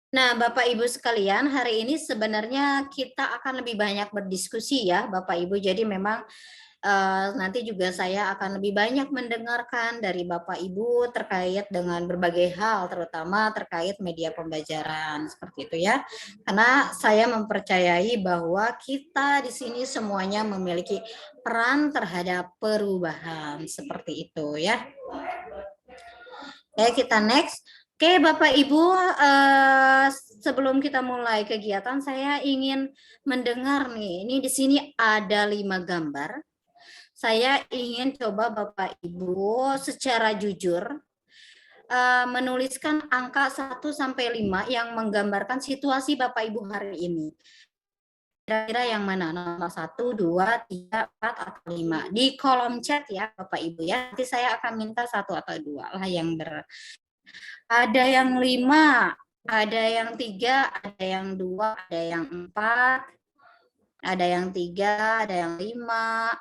Nah, Bapak Ibu sekalian, hari ini sebenarnya kita akan lebih banyak berdiskusi ya, Bapak Ibu. Jadi memang nanti juga saya akan lebih banyak mendengarkan dari Bapak Ibu terkait dengan berbagai hal, terutama terkait media pembelajaran seperti itu ya. Karena saya mempercayai bahwa kita di sini semuanya memiliki peran terhadap perubahan seperti itu ya. Oke, kita next. Oke, Bapak Ibu, sebelum kita mulai kegiatan, saya ingin mendengar nih. Ini di sini ada 5 gambar. Saya ingin coba Bapak Ibu secara jujur menuliskan angka 1 sampai 5 yang menggambarkan situasi Bapak Ibu hari ini. Kira-kira yang mana? Nomor 1, 2, 3, 4, atau 5. Di kolom chat ya Bapak Ibu ya. Nanti saya akan minta 1 atau 2 lah yang ada yang 5, ada yang 3, ada yang 2, ada yang 4, ada yang 3, ada yang 5,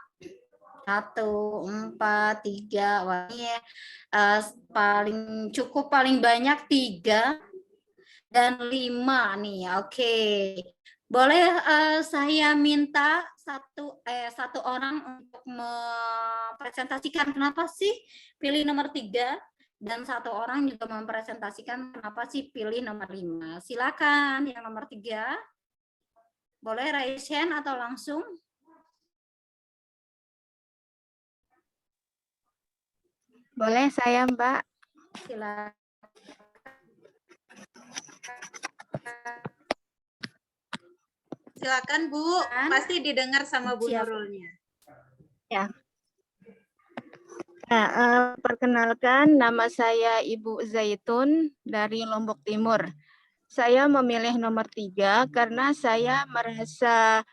1, 4, 3. Wah, ini paling banyak 3 dan 5 nih. Oke. Boleh saya minta satu orang untuk mempresentasikan kenapa sih pilih nomor 3 dan 1 orang juga mempresentasikan kenapa sih pilih nomor 5. Silakan yang nomor 3. Boleh raise hand atau langsung? Boleh saya, Mbak? Silakan. Silakan Bu, pasti didengar sama Bu Siap. Nurulnya. Ya. Nah, perkenalkan nama saya Ibu Zaitun dari Lombok Timur. Saya memilih nomor 3 karena saya merasa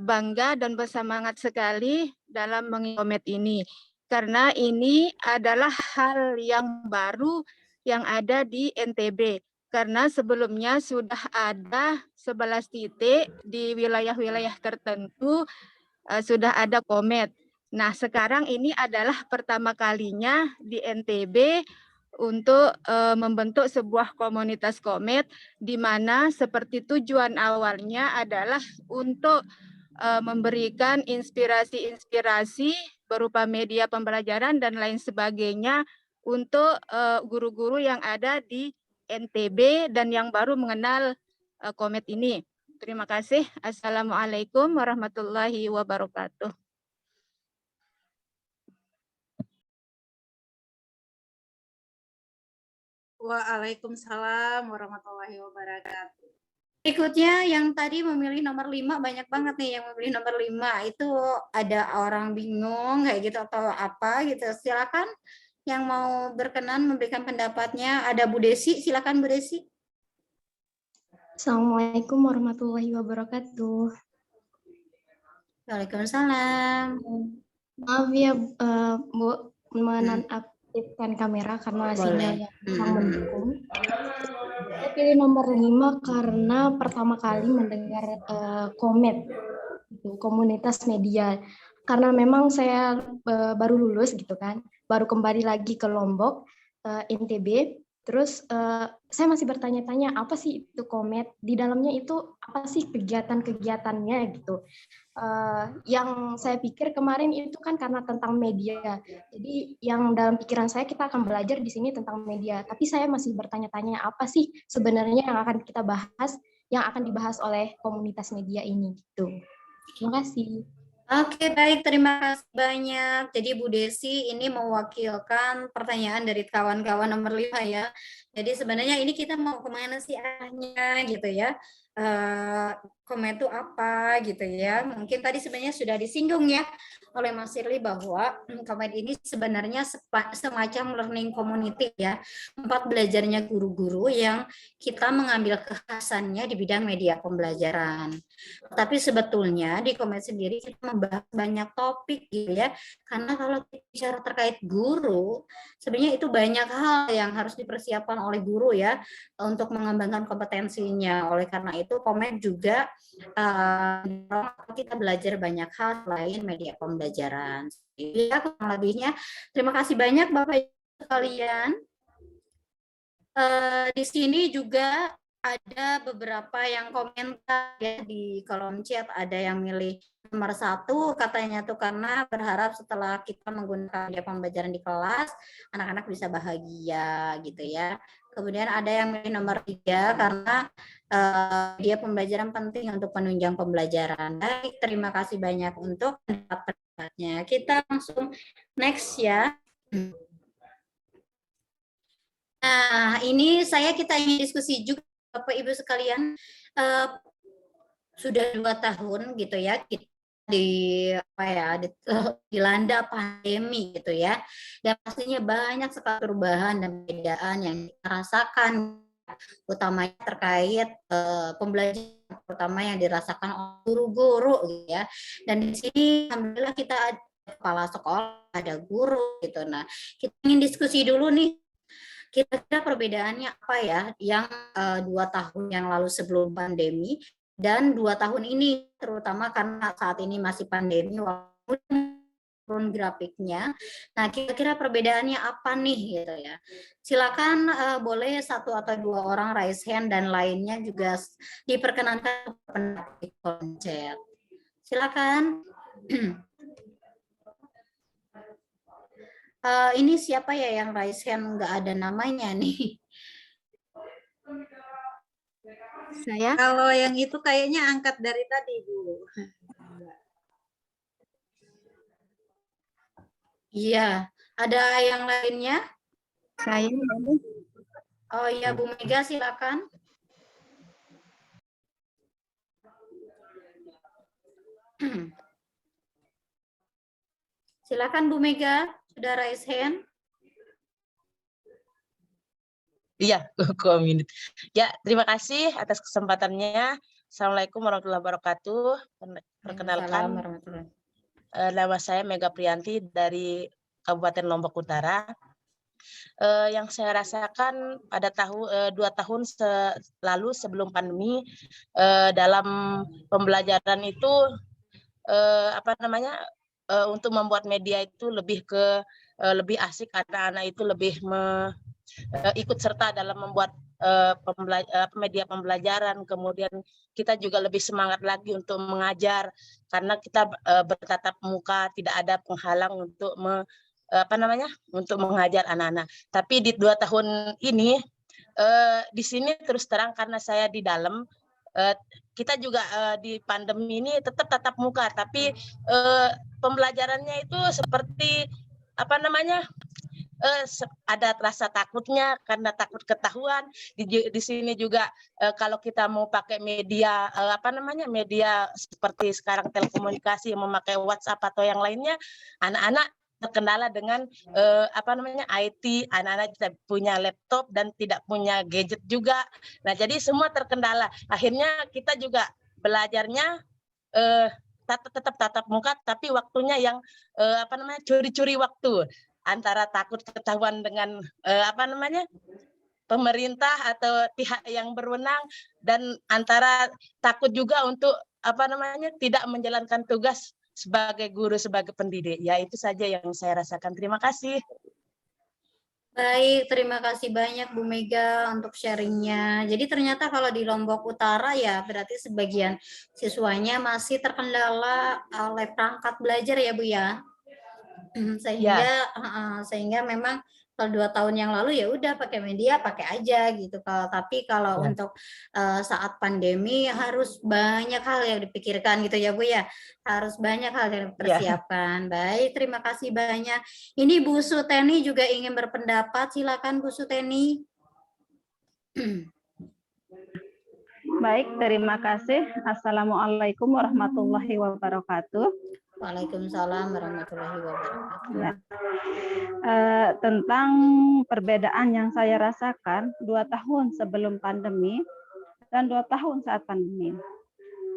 bangga dan bersemangat sekali dalam mengikomet ini. Karena ini adalah hal yang baru yang ada di NTB. Karena sebelumnya sudah ada 11 titik di wilayah-wilayah tertentu sudah ada komet. Nah, sekarang ini adalah pertama kalinya di NTB untuk membentuk sebuah komunitas komet di mana seperti tujuan awalnya adalah untuk memberikan inspirasi-inspirasi berupa media pembelajaran dan lain sebagainya untuk guru-guru yang ada di NTB dan yang baru mengenal komet ini. Terima kasih. Assalamualaikum warahmatullahi wabarakatuh. Waalaikumsalam warahmatullahi wabarakatuh. Berikutnya yang tadi memilih nomor 5 banyak banget nih yang memilih nomor 5. Itu ada orang bingung kayak gitu atau apa gitu. Silakan yang mau berkenan memberikan pendapatnya. Ada Bu Desi, silakan Bu Desi. Assalamualaikum warahmatullahi wabarakatuh. Waalaikumsalam. Maaf ya Bu, menonaktifkan kamera karena sinyal yang kurang mendukung. Saya pilih nomor 5 karena pertama kali mendengar komet, komunitas media. Karena memang saya baru lulus gitu kan, baru kembali lagi ke Lombok. NTB. Terus saya masih bertanya-tanya apa sih itu Komet, di dalamnya itu apa sih kegiatan-kegiatannya gitu. Yang saya pikir kemarin itu kan karena tentang media. Jadi yang dalam pikiran saya kita akan belajar di sini tentang media. Tapi saya masih bertanya-tanya apa sih sebenarnya yang akan kita bahas, yang akan dibahas oleh komunitas media ini gitu. Terima kasih. Oke, baik. Terima kasih banyak. Jadi Bu Desi ini mewakilkan pertanyaan dari kawan-kawan nomor 5 ya. Jadi sebenarnya ini kita mau kemana sih arahnya gitu ya. Komen itu apa gitu ya. Mungkin tadi sebenarnya sudah disinggung ya oleh Mas Sirli bahwa komen ini sebenarnya semacam learning community ya. Tempat belajarnya guru-guru yang kita mengambil kekhasannya di bidang media pembelajaran. Tapi sebetulnya di komen sendiri kita membahas banyak topik gitu ya. Karena kalau kita bicara terkait guru, sebenarnya itu banyak hal yang harus dipersiapkan oleh guru ya untuk mengembangkan kompetensinya. Oleh karena itu komen juga kita belajar banyak hal selain media pembelajaran. Ya, kurang lebihnya. Terima kasih banyak Bapak Ibu sekalian. Di sini juga ada beberapa yang komentar ya di kolom chat, ada yang milih nomor 1 katanya tuh karena berharap setelah kita menggunakan media pembelajaran di kelas anak-anak bisa bahagia gitu ya. Kemudian ada yang milih nomor 3 karena media pembelajaran penting untuk penunjang pembelajaran. Baik, terima kasih banyak untuk pendapatnya. Kita langsung next ya. Nah, ini kita ingin diskusi juga Bapak Ibu sekalian, sudah 2 tahun gitu ya kita dilanda pandemi gitu ya, dan pastinya banyak sekali perubahan dan perbedaan yang kita rasakan, utamanya terkait pembelajaran, terutama yang dirasakan oleh guru-guru gitu ya. Dan di sini alhamdulillah kita ada kepala sekolah, ada guru gitu. Nah, kita ingin diskusi dulu nih. Kira-kira perbedaannya apa ya yang 2 tahun yang lalu sebelum pandemi dan 2 tahun ini, terutama karena saat ini masih pandemi, walaupun grafiknya. Nah, kira-kira perbedaannya apa nih gitu ya. Silakan boleh 1 atau 2 orang raise hand dan lainnya juga diperkenankan di kolom chat. Silakan. Ini siapa ya yang raise hand nggak ada namanya nih? Saya. Kalau yang itu kayaknya angkat dari tadi, Bu. Iya, ada yang lainnya? Saya. Oh iya, Bu Mega silakan. Silakan Bu Mega, sudah raise hand. Iya, community. Ya, terima kasih atas kesempatannya. Assalamualaikum warahmatullahi wabarakatuh. Perkenalkan, nama saya Mega Priyanti dari Kabupaten Lombok Utara. Yang saya rasakan pada 2 tahun lalu sebelum pandemi, dalam pembelajaran itu untuk membuat media itu lebih asik, anak-anak itu lebih ikut serta dalam membuat media pembelajaran. Kemudian kita juga lebih semangat lagi untuk mengajar karena kita bertatap muka, tidak ada penghalang untuk untuk mengajar anak-anak. Tapi di 2 tahun ini di sini terus terang karena saya di dalam, kita juga di pandemi ini tetap tatap muka, tapi pembelajarannya itu seperti ada rasa takutnya karena takut ketahuan. Di sini juga kalau kita mau pakai media media seperti sekarang telekomunikasi yang memakai WhatsApp atau yang lainnya, anak-anak terkendala dengan IT, anak-anak tidak punya laptop dan tidak punya gadget juga. Nah, jadi semua terkendala. Akhirnya kita juga belajarnya tetap tatap muka, tapi waktunya yang curi-curi waktu, antara takut ketahuan dengan pemerintah atau pihak yang berwenang, dan antara takut juga untuk tidak menjalankan tugas sebagai guru, sebagai pendidik. Ya, itu saja yang saya rasakan. Terima kasih. Baik, terima kasih banyak Bu Mega untuk sharingnya. Jadi ternyata kalau di Lombok Utara ya berarti sebagian siswanya masih terkendala oleh perangkat belajar ya Bu ya. Sehingga memang kalau 2 tahun yang lalu ya udah pakai media pakai aja gitu. Tapi kalau untuk saat pandemi harus banyak hal yang dipikirkan gitu ya Bu ya. Harus banyak hal yang dipersiapkan. Baik, terima kasih banyak. Ini Bu Suteni juga ingin berpendapat. Silakan Bu Suteni. Baik, terima kasih. Assalamualaikum warahmatullahi wabarakatuh. Waalaikumsalam warahmatullahi wabarakatuh. Tentang perbedaan yang saya rasakan 2 tahun sebelum pandemi dan 2 tahun saat pandemi,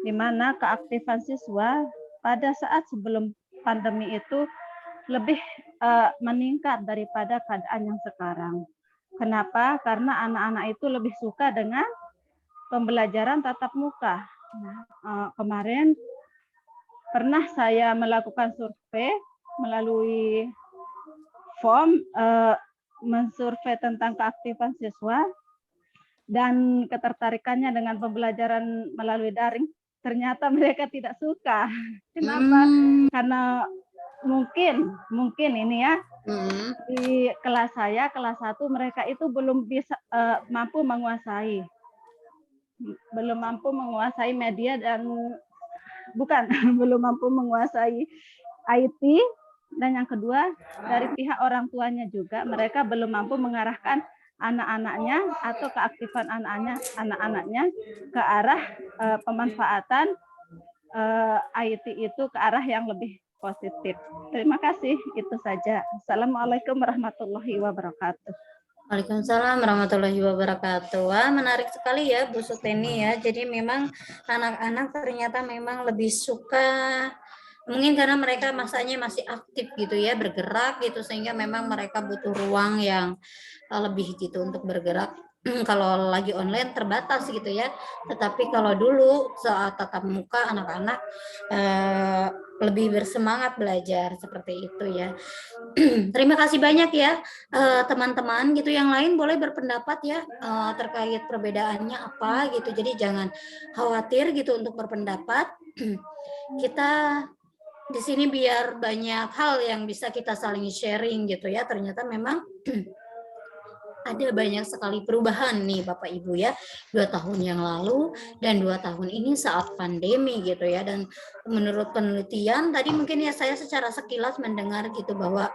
di mana keaktifan siswa pada saat sebelum pandemi itu lebih meningkat daripada keadaan yang sekarang. Kenapa? Karena anak-anak itu lebih suka dengan pembelajaran tatap muka. Kemarin pernah saya melakukan survei melalui form mensurvei tentang keaktifan siswa dan ketertarikannya dengan pembelajaran melalui daring. Ternyata mereka tidak suka. Kenapa? Karena mungkin ini ya, di kelas saya, kelas 1, mereka itu belum bisa mampu menguasai media dan belum mampu menguasai IT, dan yang kedua dari pihak orang tuanya juga mereka belum mampu mengarahkan anak-anaknya atau keaktifan anak-anaknya ke arah pemanfaatan IT itu ke arah yang lebih positif. Terima kasih, itu saja. Assalamualaikum warahmatullahi wabarakatuh. Waalaikumsalam warahmatullahi wabarakatuh. Wah, menarik sekali ya Bu Suteni ya. Jadi memang anak-anak ternyata memang lebih suka, mungkin karena mereka masanya masih aktif gitu ya, bergerak gitu, sehingga memang mereka butuh ruang yang lebih gitu untuk bergerak. Kalau lagi online terbatas gitu ya. Tetapi kalau dulu saat tatap muka anak-anak lebih bersemangat belajar seperti itu ya. Terima kasih banyak ya teman-teman gitu. Yang lain boleh berpendapat ya terkait perbedaannya apa gitu. Jadi jangan khawatir gitu untuk berpendapat. Kita di sini biar banyak hal yang bisa kita saling sharing gitu ya. Ternyata memang ada banyak sekali perubahan nih Bapak Ibu ya, 2 tahun yang lalu dan 2 tahun ini saat pandemi gitu ya. Dan menurut penelitian tadi mungkin ya saya secara sekilas mendengar gitu bahwa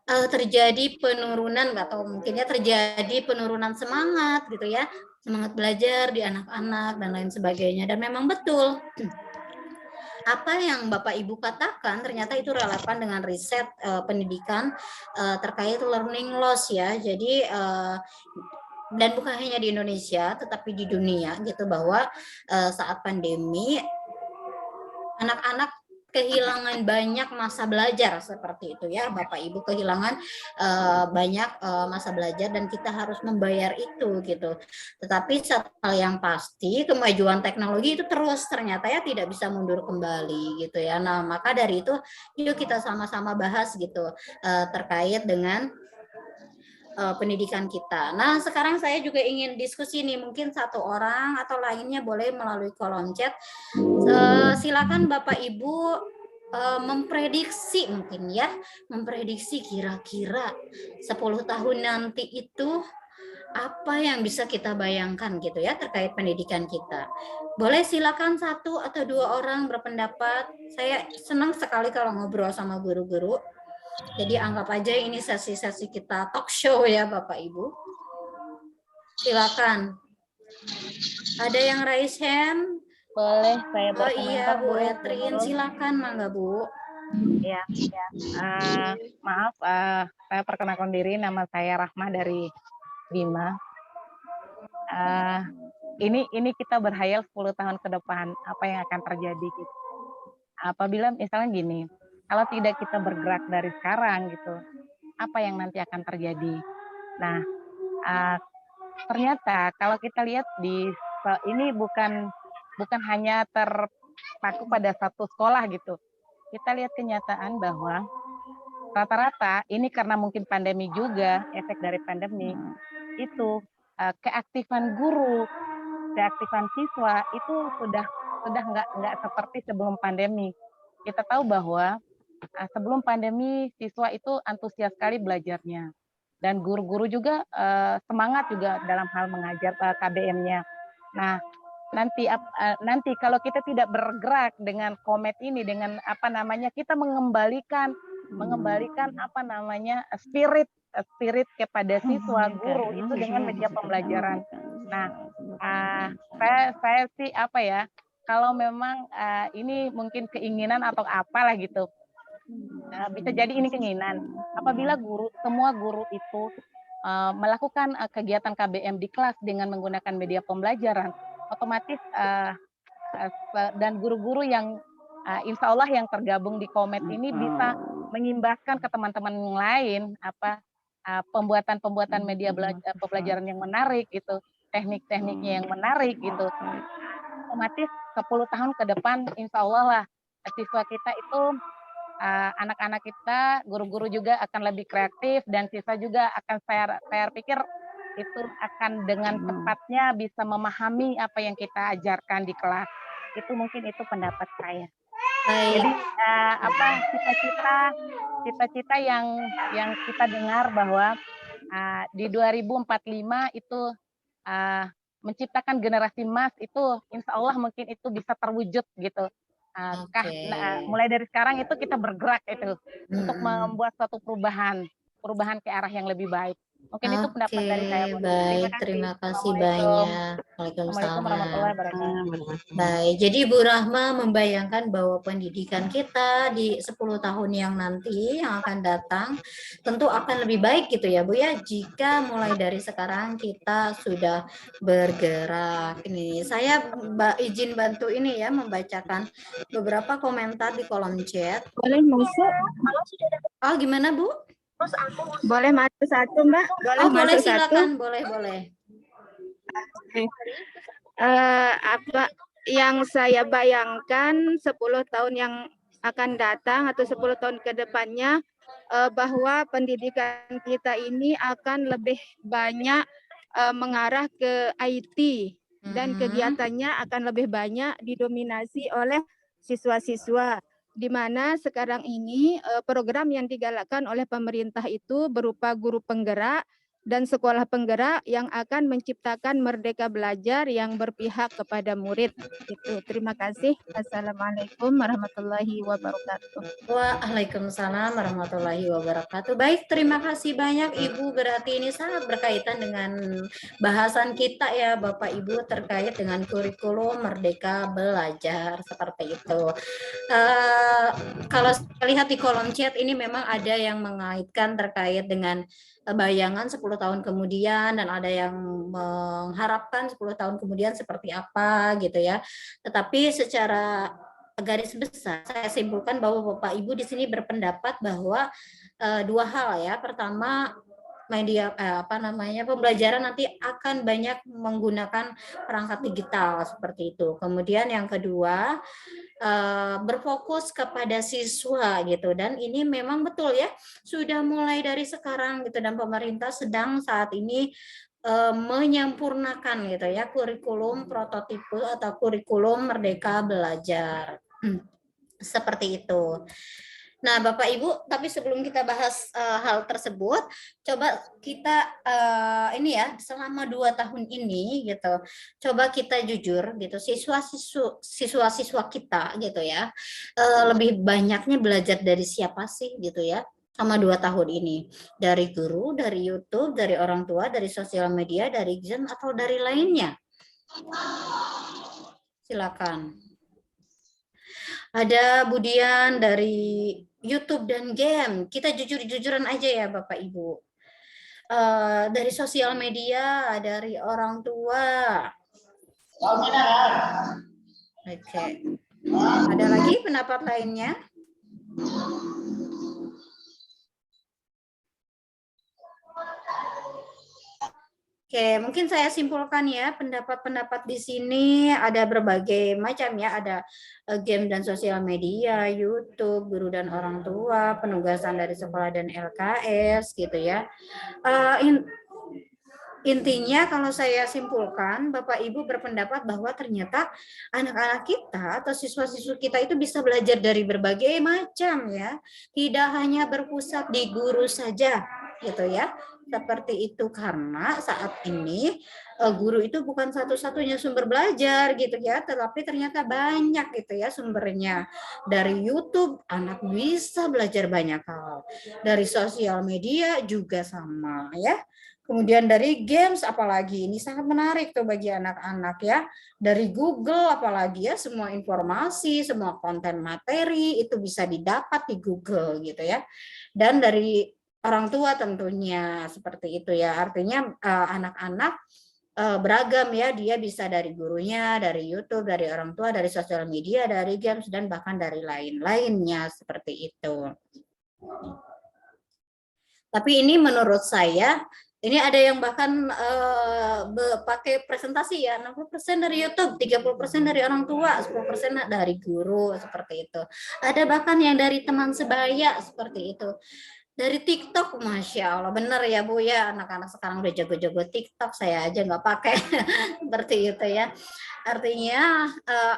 terjadi penurunan atau mungkin ya terjadi penurunan semangat gitu ya, semangat belajar di anak-anak dan lain sebagainya. Dan memang betul apa yang Bapak Ibu katakan ternyata itu relevan dengan riset pendidikan terkait learning loss ya. Jadi dan bukan hanya di Indonesia tetapi di dunia gitu, bahwa saat pandemi anak-anak kehilangan banyak masa belajar seperti itu ya Bapak Ibu, kehilangan banyak masa belajar dan kita harus membayar itu gitu. Tetapi satu hal yang pasti kemajuan teknologi itu terus ternyata ya tidak bisa mundur kembali gitu ya. Nah maka dari itu yuk kita sama-sama bahas gitu terkait dengan pendidikan kita. Nah sekarang saya juga ingin diskusi nih, mungkin satu orang atau lainnya boleh melalui kolom chat. Silakan Bapak Ibu memprediksi mungkin ya, memprediksi kira-kira 10 tahun nanti itu apa yang bisa kita bayangkan gitu ya terkait pendidikan kita. Boleh silakan 1 atau 2 orang berpendapat. Saya senang sekali kalau ngobrol sama guru-guru. Jadi anggap aja ini sesi-sesi kita talk show ya Bapak Ibu. Silakan. Ada yang raise hand? Boleh saya Oh berkomentar iya Bu Etrin, silakan Mangga Bu. Ya. Maaf, saya perkenalkan diri, nama saya Rahma dari Bima. Ini kita berhayal 10 tahun ke depan apa yang akan terjadi gitu. Apabila misalnya gini, kalau tidak kita bergerak dari sekarang gitu, apa yang nanti akan terjadi? Nah, ternyata kalau kita lihat ini bukan hanya terpaku pada satu sekolah gitu. Kita lihat kenyataan bahwa rata-rata ini karena mungkin pandemi juga, efek dari pandemi, itu keaktifan guru, keaktifan siswa itu sudah nggak seperti sebelum pandemi. Kita tahu bahwa sebelum pandemi siswa itu antusias sekali belajarnya, dan guru-guru juga semangat juga dalam hal mengajar KBM-nya. Nah, nanti kalau kita tidak bergerak dengan Komet ini, dengan apa namanya, kita mengembalikan apa namanya spirit kepada siswa guru itu dengan media pembelajaran. Nah, saya sih apa ya, kalau memang ini mungkin keinginan atau apalah gitu, bisa jadi ini keinginan. Apabila semua guru itu melakukan kegiatan KBM di kelas dengan menggunakan media pembelajaran, otomatis dan guru-guru yang insya Allah yang tergabung di Komet ini bisa mengimbaskan ke teman-teman yang lain pembuatan media pembelajaran yang menarik gitu, teknik-tekniknya yang menarik gitu. Otomatis 10 tahun ke depan insya Allah lah siswa kita itu, anak-anak kita, guru-guru juga akan lebih kreatif, dan siswa juga akan saya pikir itu akan dengan cepatnya bisa memahami apa yang kita ajarkan di kelas. Itu mungkin itu pendapat saya. Jadi cita-cita yang kita dengar bahwa di 2045 itu menciptakan generasi emas itu insya Allah mungkin itu bisa terwujud gitu. Mulai dari sekarang itu kita bergerak itu untuk membuat suatu perubahan ke arah yang lebih baik. Mungkin itu pendapat dari saya. Baik, terima kasih banyak. Assalamualaikum warahmatullahi wabarakatuh. Baik, jadi Bu Rahma membayangkan bahwa pendidikan kita di 10 tahun yang nanti yang akan datang tentu akan lebih baik gitu ya Bu ya, jika mulai dari sekarang kita sudah bergerak. Ini saya izin bantu ini ya, membacakan beberapa komentar di kolom chat. Boleh masuk? Oh, gimana Bu? Boleh masuk satu, Mbak? Boleh silakan, boleh. Apa yang saya bayangkan 10 tahun yang akan datang atau 10 tahun ke depannya, bahwa pendidikan kita ini akan lebih banyak mengarah ke IT, dan kegiatannya akan lebih banyak didominasi oleh siswa-siswa, di mana sekarang ini program yang digalakkan oleh pemerintah itu berupa guru penggerak dan sekolah penggerak yang akan menciptakan merdeka belajar yang berpihak kepada murid. Itu. Terima kasih. Assalamualaikum warahmatullahi wabarakatuh. Waalaikumsalam warahmatullahi wabarakatuh. Baik, terima kasih banyak Ibu. Berarti ini sangat berkaitan dengan bahasan kita ya Bapak Ibu terkait dengan kurikulum merdeka belajar seperti itu. Kalau saya lihat di kolom chat ini memang ada yang mengaitkan terkait dengan bayangan 10 tahun kemudian, dan ada yang mengharapkan 10 tahun kemudian seperti apa gitu ya. Tetapi secara garis besar saya simpulkan bahwa Bapak Ibu di sini berpendapat bahwa dua hal ya. Pertama, media pembelajaran nanti akan banyak menggunakan perangkat digital seperti itu. Kemudian yang kedua, berfokus kepada siswa gitu, dan ini memang betul ya, sudah mulai dari sekarang gitu, dan pemerintah sedang saat ini menyempurnakan gitu ya kurikulum prototipe atau kurikulum merdeka belajar seperti itu. Nah, Bapak Ibu, tapi sebelum kita bahas hal tersebut, coba kita ini ya, selama 2 tahun ini gitu, coba kita jujur gitu, siswa-siswa kita gitu ya, lebih banyaknya belajar dari siapa sih gitu ya, selama 2 tahun ini, dari guru, dari YouTube, dari orang tua, dari sosial media, dari Zoom, atau dari lainnya? Silakan. Ada Budian dari YouTube dan game. Kita jujur-jujuran aja ya Bapak Ibu. Dari sosial media, dari orang tua. Oke. Ada lagi pendapat lainnya? Oke, mungkin saya simpulkan ya, pendapat-pendapat di sini ada berbagai macam ya, ada game dan sosial media, YouTube, guru dan orang tua, penugasan dari sekolah dan LKS gitu ya. Intinya kalau saya simpulkan, Bapak Ibu berpendapat bahwa ternyata anak-anak kita atau siswa-siswa kita itu bisa belajar dari berbagai macam ya. Tidak hanya berpusat di guru saja gitu ya. Seperti itu karena saat ini guru itu bukan satu-satunya sumber belajar gitu ya, tetapi ternyata banyak gitu ya sumbernya. Dari YouTube anak bisa belajar banyak hal. Dari sosial media juga sama ya. Kemudian dari games apalagi ini sangat menarik tuh bagi anak-anak ya. Dari Google apalagi ya semua informasi, semua konten materi itu bisa didapat di Google gitu ya. Dan dari orang tua tentunya seperti itu ya. Artinya anak-anak beragam ya, dia bisa dari gurunya, dari YouTube, dari orang tua, dari sosial media, dari games dan bahkan dari lain-lainnya seperti itu. Tapi ini menurut saya ini ada yang bahkan pakai presentasi ya, 60% dari YouTube, 30% dari orang tua, 10% dari guru, seperti itu. Ada bahkan yang dari teman sebaya, seperti itu. Dari TikTok, Masya Allah, bener ya Bu ya, anak-anak sekarang udah jago-jago TikTok, saya aja nggak pakai, seperti itu ya. Artinya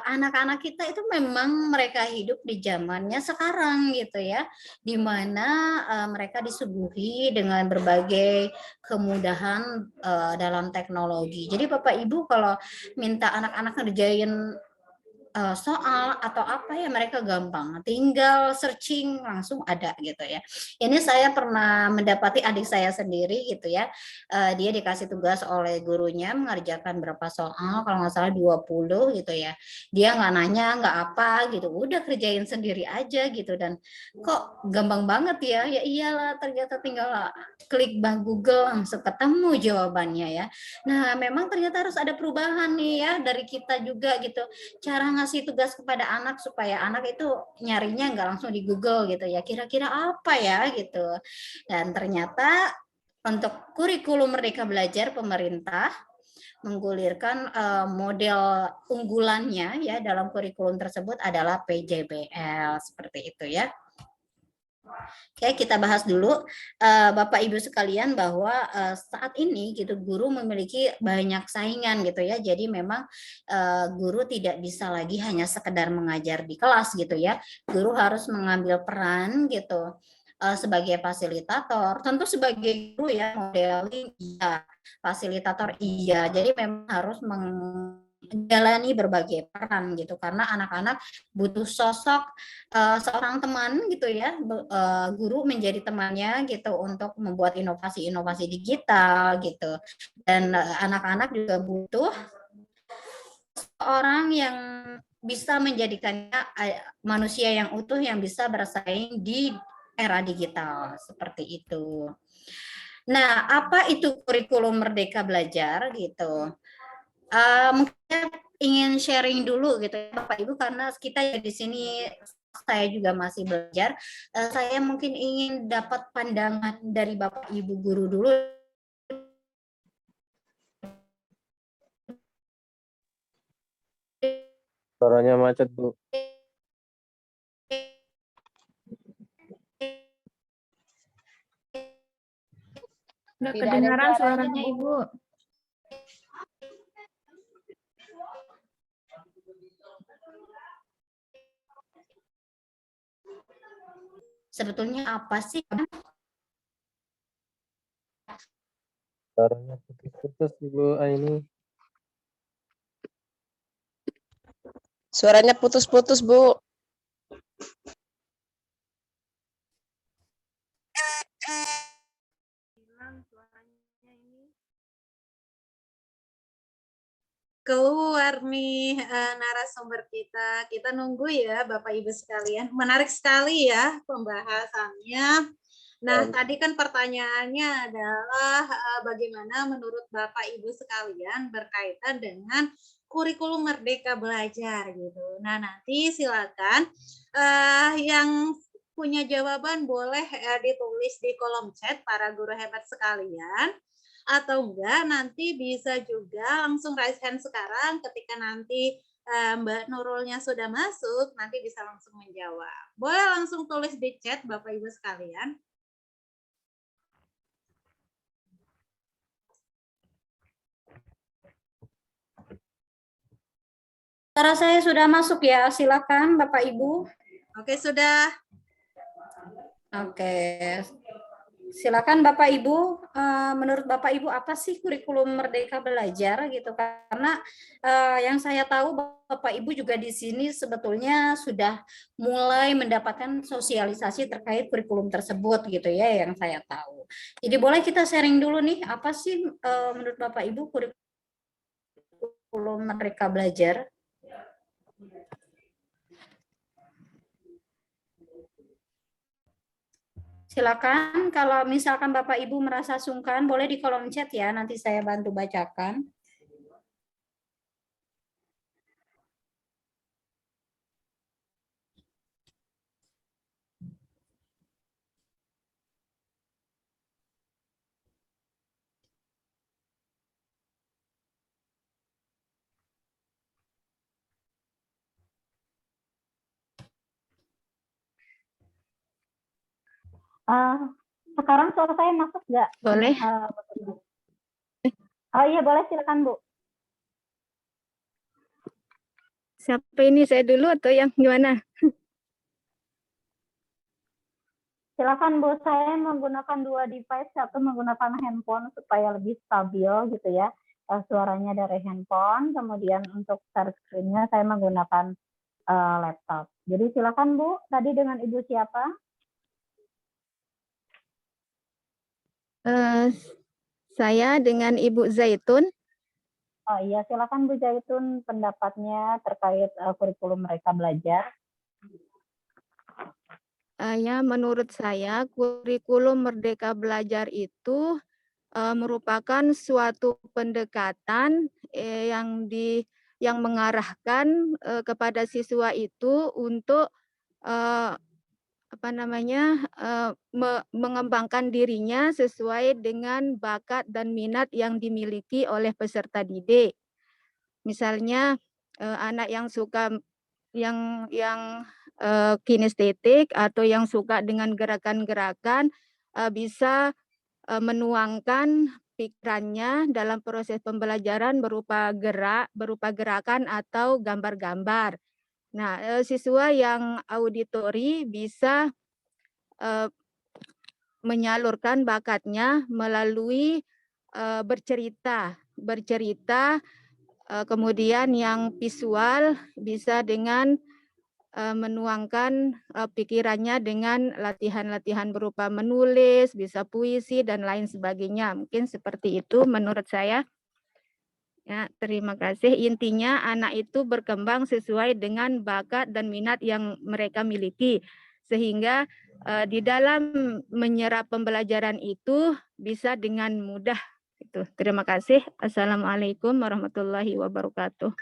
anak-anak kita itu memang mereka hidup di zamannya sekarang gitu ya, di mana mereka disuguhi dengan berbagai kemudahan dalam teknologi. Jadi Bapak Ibu kalau minta anak-anak ngerjain soal atau apa ya mereka gampang, tinggal searching langsung ada gitu ya. Ini saya pernah mendapati adik saya sendiri gitu ya, dia dikasih tugas oleh gurunya mengerjakan berapa soal, kalau nggak salah 20 gitu ya. Dia nggak nanya, nggak apa gitu, udah kerjain sendiri aja gitu dan kok gampang banget ya, ya iyalah ternyata tinggal klik Google langsung ketemu jawabannya ya. Nah memang ternyata harus ada perubahan nih ya dari kita juga gitu, cara ngasih tugas kepada anak supaya anak itu nyarinya nggak langsung di Google gitu ya, kira-kira apa ya gitu. Dan ternyata untuk kurikulum Merdeka Belajar pemerintah menggulirkan model unggulannya ya dalam kurikulum tersebut adalah PJBL seperti itu ya. Oke, kita bahas dulu Bapak Ibu sekalian bahwa saat ini gitu guru memiliki banyak saingan gitu ya. Jadi memang guru tidak bisa lagi hanya sekedar mengajar di kelas gitu ya. Guru harus mengambil peran gitu sebagai fasilitator. Tentu sebagai guru ya, modeling iya, fasilitator iya. Jadi memang harus menjalani berbagai peran gitu karena anak-anak butuh sosok seorang teman gitu ya, guru menjadi temannya gitu untuk membuat inovasi-inovasi digital gitu, dan anak-anak juga butuh orang yang bisa menjadikannya manusia yang utuh yang bisa bersaing di era digital seperti itu. Nah, apa itu kurikulum Merdeka Belajar gitu? Mungkin ingin sharing dulu gitu ya Bapak Ibu karena kita di sini saya juga masih belajar. Saya mungkin ingin dapat pandangan dari Bapak Ibu guru dulu. Suaranya macet, Bu. Nggak kedengaran suaranya Ibu. Sebetulnya apa sih? Suaranya putus-putus, Ibu Aini. Suaranya putus-putus, Bu. Keluar nih narasumber kita. Kita nunggu ya Bapak Ibu sekalian. Menarik sekali ya pembahasannya. Nah, tadi kan pertanyaannya adalah bagaimana menurut Bapak Ibu sekalian berkaitan dengan kurikulum Merdeka Belajar gitu. Nah, nanti silakan yang punya jawaban boleh ditulis di kolom chat para guru hebat sekalian. atau enggak nanti bisa juga langsung raise hand sekarang ketika nanti Mbak Nurulnya sudah masuk, nanti bisa langsung menjawab. Boleh langsung tulis di chat Bapak Ibu sekalian. Suara saya sudah masuk ya, silakan Bapak Ibu. Oke, sudah. Oke, silakan Bapak Ibu. Menurut Bapak Ibu apa sih kurikulum Merdeka Belajar gitu? Karena yang saya tahu Bapak Ibu juga di sini sebetulnya sudah mulai mendapatkan sosialisasi terkait kurikulum tersebut gitu ya, yang saya tahu. Jadi boleh kita sharing dulu nih, apa sih menurut Bapak Ibu kurikulum Merdeka Belajar? Silakan kalau misalkan Bapak Ibu merasa sungkan boleh di kolom chat ya, nanti saya bantu bacakan. Sekarang suara saya masuk nggak? Boleh. Oh iya, boleh, silakan Bu. Siapa ini, saya dulu atau yang gimana? Silakan Bu, saya menggunakan dua device, satu menggunakan handphone supaya lebih stabil gitu ya. Suaranya dari handphone, kemudian untuk share screen-nya saya menggunakan laptop. Jadi silakan Bu, tadi dengan Ibu siapa? Saya dengan Ibu Zaitun. Oh iya, silakan Bu Zaitun pendapatnya terkait kurikulum Merdeka Belajar. Ya, menurut saya kurikulum Merdeka Belajar itu merupakan suatu pendekatan yang mengarahkan kepada siswa itu untuk mengembangkan dirinya sesuai dengan bakat dan minat yang dimiliki oleh peserta didik. Misalnya anak yang suka yang kinestetik atau yang suka dengan gerakan-gerakan bisa menuangkan pikirannya dalam proses pembelajaran berupa gerakan atau gambar-gambar. Nah, siswa yang auditori bisa menyalurkan bakatnya melalui bercerita, kemudian yang visual bisa dengan menuangkan pikirannya dengan latihan-latihan berupa menulis, bisa puisi dan lain sebagainya. Mungkin seperti itu menurut saya. Ya, terima kasih. Intinya anak itu berkembang sesuai dengan bakat dan minat yang mereka miliki. Sehingga di dalam menyerap pembelajaran itu bisa dengan mudah. Itu. Terima kasih. Assalamualaikum warahmatullahi wabarakatuh.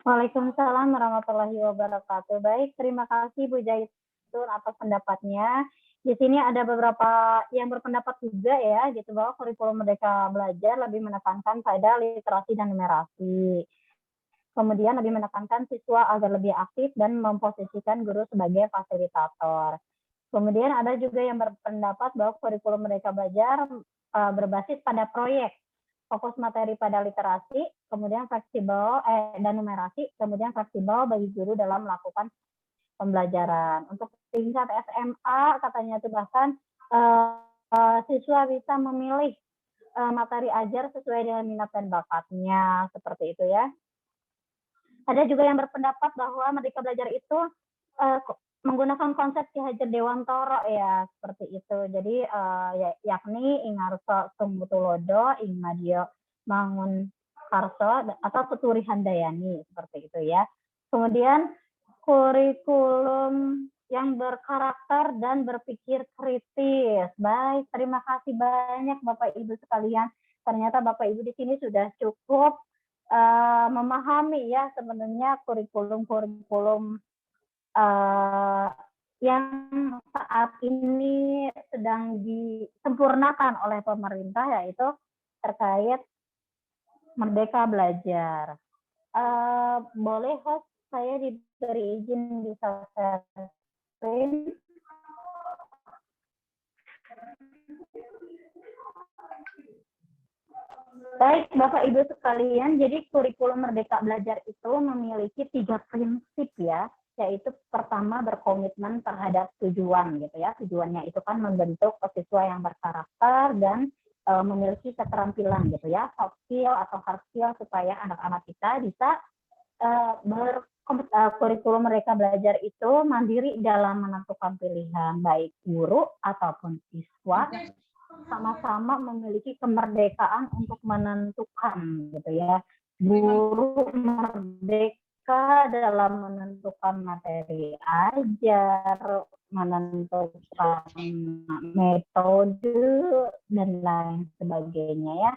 Waalaikumsalam warahmatullahi wabarakatuh. Baik, terima kasih Bu Zaitun atas pendapatnya. Di sini ada beberapa yang berpendapat juga ya, gitu bahwa kurikulum Merdeka Belajar lebih menekankan pada literasi dan numerasi. Kemudian lebih menekankan siswa agar lebih aktif dan memposisikan guru sebagai fasilitator. Kemudian ada juga yang berpendapat bahwa kurikulum Merdeka Belajar berbasis pada proyek, fokus materi pada literasi, kemudian fleksibel dan numerasi, kemudian fleksibel bagi guru dalam melakukan pembelajaran. Untuk tingkat SMA katanya itu bahkan siswa bisa memilih materi ajar sesuai dengan minat dan bakatnya, seperti itu ya. Ada juga yang berpendapat bahwa Merdeka Belajar itu menggunakan konsep Ki Hajar Dewantara ya, seperti itu. Jadi yakni Ingarso Sumbutulodo, Ingmadio Mangun Karso atau Tuturi Handayani, seperti itu ya. Kemudian kurikulum yang berkarakter dan berpikir kritis. Baik, terima kasih banyak Bapak Ibu sekalian. Ternyata Bapak Ibu di sini sudah cukup memahami ya sebenarnya kurikulum yang saat ini sedang disempurnakan oleh pemerintah, yaitu terkait Merdeka Belajar. Boleh host saya diberi izin bisa share screen? Baik, Bapak Ibu sekalian, jadi kurikulum Merdeka Belajar itu memiliki 3 prinsip ya, yaitu pertama berkomitmen terhadap tujuan gitu ya. Tujuannya itu kan membentuk siswa yang berkarakter dan memiliki keterampilan gitu ya, soft skill atau hard skill supaya anak-anak kita bisa kurikulum Merdeka Belajar itu mandiri dalam menentukan pilihan baik guru ataupun siswa, sama-sama memiliki kemerdekaan untuk menentukan gitu ya. Guru merdeka dalam menentukan materi ajar, menentukan metode dan lain sebagainya ya.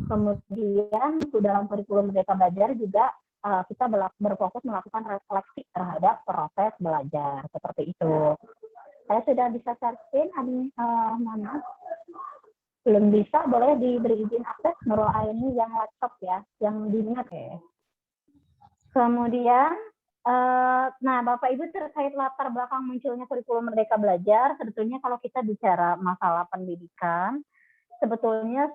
Kemudian dalam kurikulum Merdeka Belajar juga kita berfokus melakukan refleksi terhadap proses belajar seperti itu. Saya sudah bisa share screen, mana? Belum bisa, boleh diberi izin akses Nurul Aini yang laptop ya, yang diingat ya. Kemudian, nah Bapak Ibu terkait latar belakang munculnya kurikulum Merdeka Belajar, sebetulnya kalau kita bicara masalah pendidikan, sebetulnya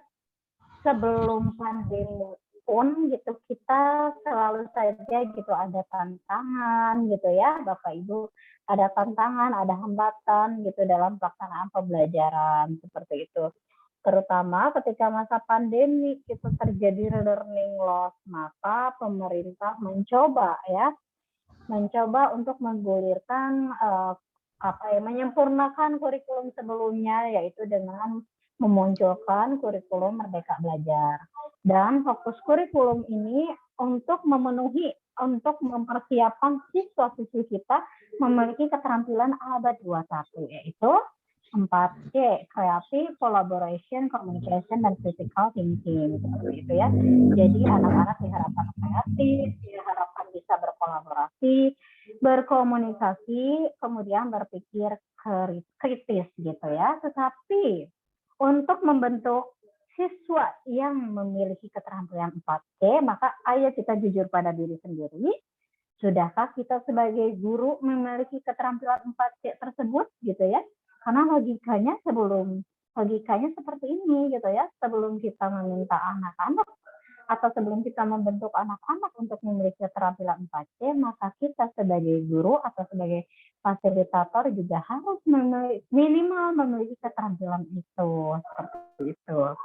sebelum pandemi pun gitu kita selalu saja gitu ada tantangan gitu ya Bapak Ibu, ada tantangan, ada hambatan gitu dalam pelaksanaan pembelajaran seperti itu. Terutama ketika masa pandemi itu terjadi learning loss, maka pemerintah mencoba untuk menggulirkan menyempurnakan kurikulum sebelumnya, yaitu dengan memunculkan kurikulum Merdeka Belajar. Dan fokus kurikulum ini untuk mempersiapkan siswa-siswi kita memiliki keterampilan abad 21, yaitu 4C, kreatif, collaboration, communication, dan critical thinking. Seperti itu ya. Jadi anak-anak diharapkan kreatif, diharapkan bisa berkolaborasi, berkomunikasi, kemudian berpikir kritis gitu ya. Tetapi untuk membentuk siswa yang memiliki keterampilan 4C, maka ayo kita jujur pada diri sendiri. Sudahkah kita sebagai guru memiliki keterampilan 4C tersebut gitu ya? Karena logikanya seperti ini gitu ya. Sebelum kita meminta anak-anak atau sebelum kita membentuk anak-anak untuk memiliki keterampilan 4C, maka kita sebagai guru atau sebagai fasilitator juga harus minimal memiliki keterampilan itu. Seperti itu.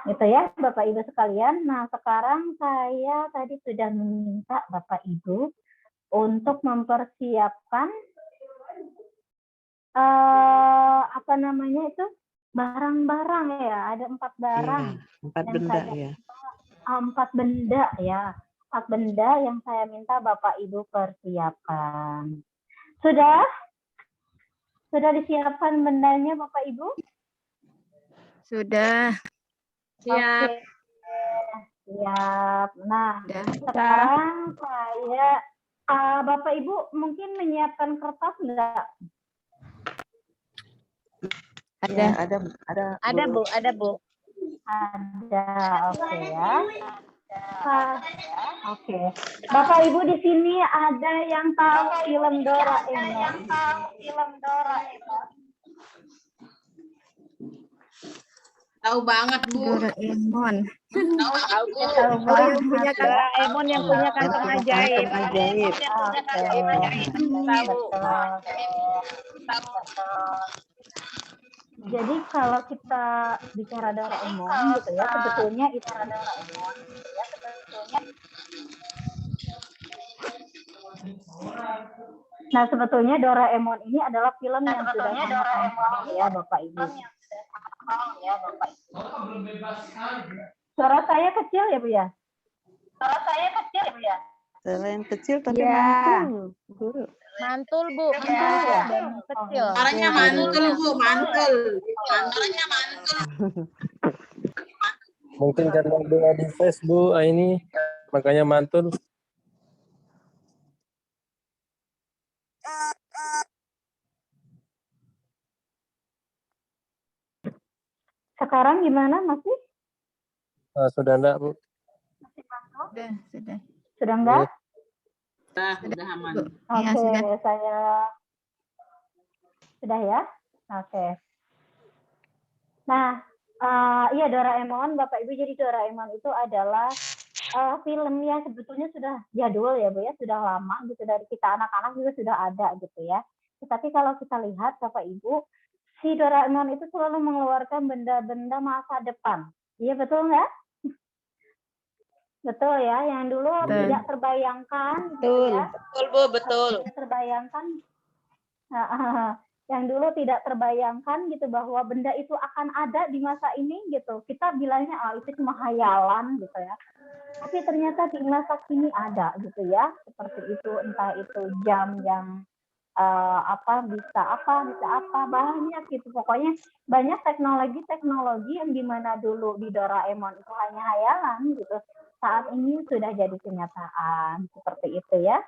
Gitu ya Bapak Ibu sekalian. Nah sekarang saya tadi sudah meminta Bapak Ibu untuk mempersiapkan barang-barang ya. Ada 4 barang. Iya, 4 benda ya. 4 benda ya. 4 benda yang saya minta Bapak Ibu persiapkan. Sudah disiapkan bendanya Bapak Ibu? Sudah. Siap. Oke. Siap. Nah, sekarang saya Bapak Ibu mungkin menyiapkan kertas enggak? Ada. Ada Bu. Ada, oke ya. Oke. Bapak Ibu di sini ada yang tahu film Doraemon? Tahu banget Bu. Doraemon. Tahu yang punya Doraemon yang punya kantong ajaib. Jadi kalau kita bicara Doraemon gitu ya, sebetulnya itu Nah, sebetulnya Doraemon ini adalah film yang sudah sangat ya Bapak Ibu. Suara saya kecil ya Bu ya? Selain kecil tapi Ya. mantul, Guru. Mantul Bu. Dan kecil. Suaranya mantul Bu, mantul. Mungkin karena ada di Facebook ini makanya mantul. Sekarang gimana, masih? Sudah enggak, Bu? Masih masuk? Sudah. Sudah enggak? Sudah aman. Iya, Oke, sudah. saya sudah ya. Oke. Nah, iya Doraemon, Bapak Ibu, jadi Doraemon itu adalah film yang sebetulnya sudah jadul ya Bu ya, sudah lama gitu, dari kita anak-anak juga sudah ada gitu ya. Tetapi kalau kita lihat Bapak Ibu, si Doraemon itu selalu mengeluarkan benda-benda masa depan. Iya betul nggak? Betul ya, yang dulu tidak terbayangkan gitu ya. Betul, Bu, betul. Tidak terbayangkan. Yang dulu tidak terbayangkan gitu bahwa benda itu akan ada di masa ini gitu. Kita bilangnya itu cuma hayalan gitu ya. Tapi ternyata di masa kini ada gitu ya. Seperti itu, entah itu jam yang bisa apa banyak gitu. Pokoknya banyak teknologi yang dimana dulu di Doraemon itu hanya hayalan gitu. Saat ini sudah jadi kenyataan seperti itu ya.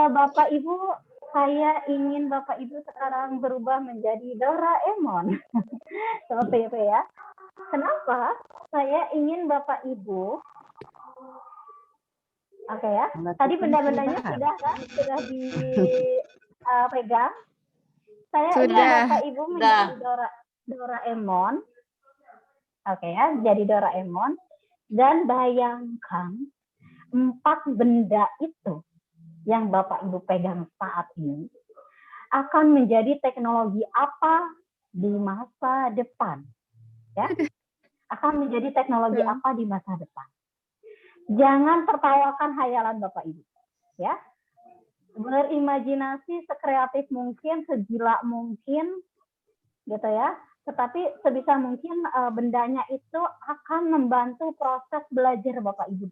Bapak Ibu, saya ingin Bapak Ibu sekarang berubah menjadi Doraemon. Seperti itu ya. Kenapa? Saya ingin Bapak Ibu, oke ya. Tadi benda-bendanya sudah kan? Sudah dipegang. Saya ingin Bapak Ibu menjadi Doraemon. Oke ya, jadi Doraemon. Dan bayangkan 4 benda itu yang Bapak Ibu pegang saat ini akan menjadi teknologi apa di masa depan. Ya, akan menjadi teknologi apa di masa depan. Jangan tertawakan hayalan Bapak Ibu. Ya, berimajinasi sekreatif mungkin, segila mungkin, gitu ya. Tetapi sebisa mungkin bendanya itu akan membantu proses belajar Bapak Ibu.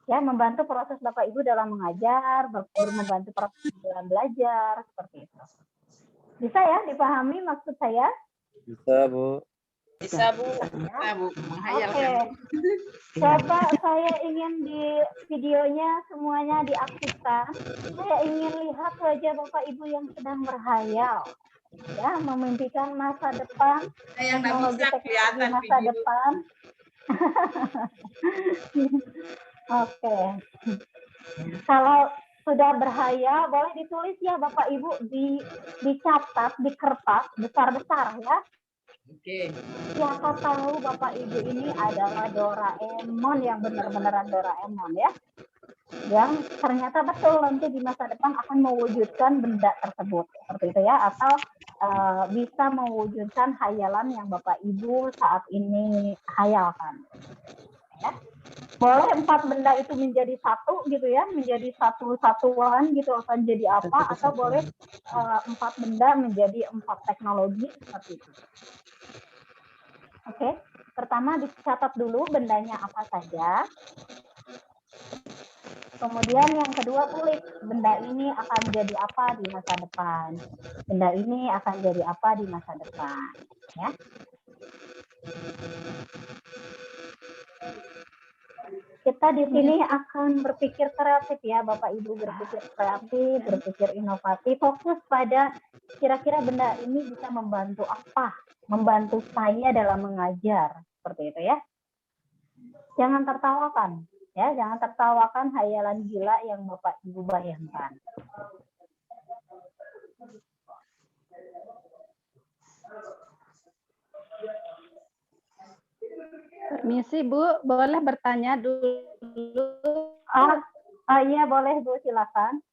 Ya, membantu proses Bapak Ibu dalam mengajar, membantu proses dalam belajar, seperti itu. Bisa ya dipahami maksud saya? Bisa, Bu. Bisa, Bu. Bisa, Bu. Oke. Menghayalkan. Coba saya ingin di videonya semuanya diaktifkan. Saya ingin lihat wajah Bapak Ibu yang sedang berhayal. Ya, memimpikan masa depan, Yang nggak bisa teknologi kelihatan masa video. depan. Oke. Kalau sudah berhayal, boleh ditulis ya Bapak Ibu, dicatat di kertas besar-besar ya. Oke. Siapa tahu Bapak Ibu ini adalah Doraemon yang benar-benaran Doraemon ya. Yang ternyata betul nanti di masa depan akan mewujudkan benda tersebut. Seperti itu ya. Atau bisa mewujudkan hayalan yang Bapak Ibu saat ini hayalkan. Ya. Boleh 4 benda itu menjadi satu gitu ya, menjadi satu satuan gitu akan jadi apa, atau boleh 4 benda menjadi 4 teknologi seperti itu. Oke, pertama dicatat dulu bendanya apa saja. Kemudian yang kedua tulis benda ini akan jadi apa di masa depan. Benda ini akan jadi apa di masa depan, ya. Kita di sini akan berpikir kreatif ya, Bapak Ibu, berpikir kreatif, berpikir inovatif, fokus pada kira-kira benda ini bisa membantu apa, membantu saya dalam mengajar, seperti itu ya. Jangan tertawakan, ya, jangan tertawakan hayalan gila yang Bapak Ibu bayangkan. Permisi Bu, boleh bertanya dulu? Iya boleh Bu, silakan.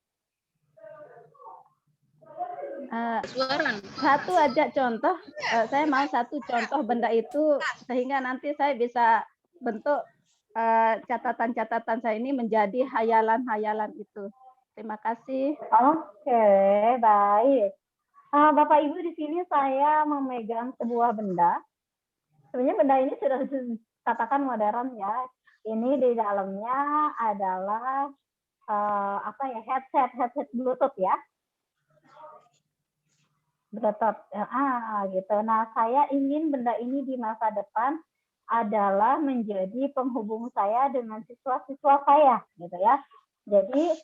Satu aja contoh, saya mau satu contoh benda itu sehingga nanti saya bisa bentuk catatan-catatan saya ini menjadi hayalan-hayalan itu. Terima kasih. Oke, baik. Bapak Ibu, di sini saya memegang sebuah benda. Sebenarnya benda ini sudah katakan modern ya. Ini di dalamnya adalah headset Bluetooth ya. Bluetooth. Gitu. Nah, saya ingin benda ini di masa depan adalah menjadi penghubung saya dengan siswa-siswa saya, gitu ya. Jadi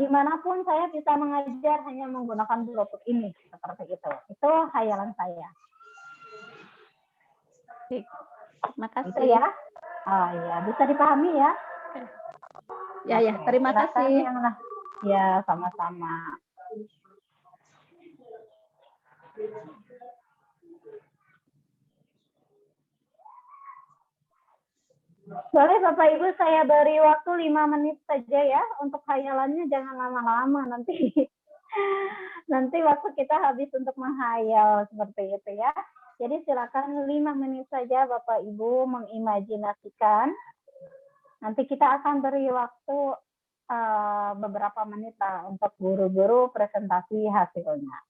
dimanapun saya bisa mengajar hanya menggunakan Bluetooth ini, seperti itu. Itu hayalan saya. Baik. Terima Itu kasih. ya. Oh iya, bisa dipahami ya? Ya, Oke, terima silakan kasih. Ya, sama-sama. Boleh Bapak Ibu saya beri waktu 5 menit saja ya untuk khayalannya, jangan lama-lama nanti nanti waktu kita habis untuk menghayal seperti itu ya. Jadi silakan 5 menit saja Bapak Ibu mengimajinasikan. Nanti kita akan beri waktu beberapa menit untuk guru-guru presentasi hasilnya.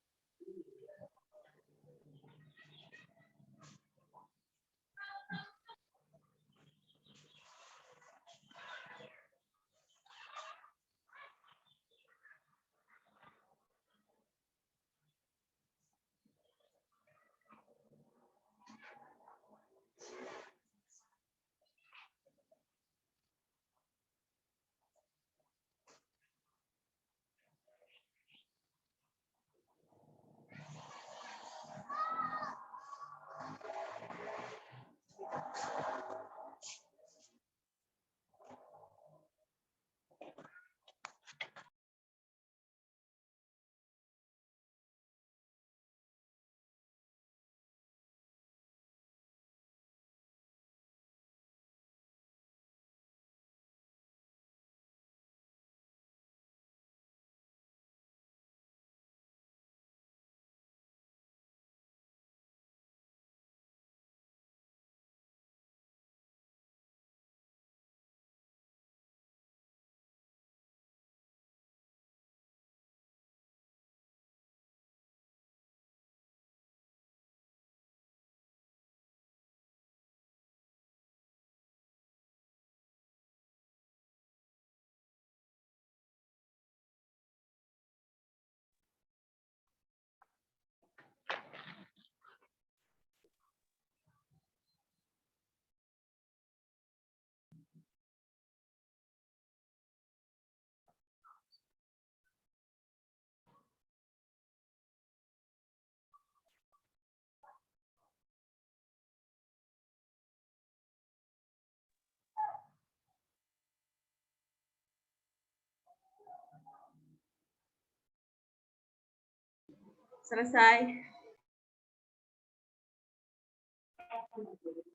Selesai.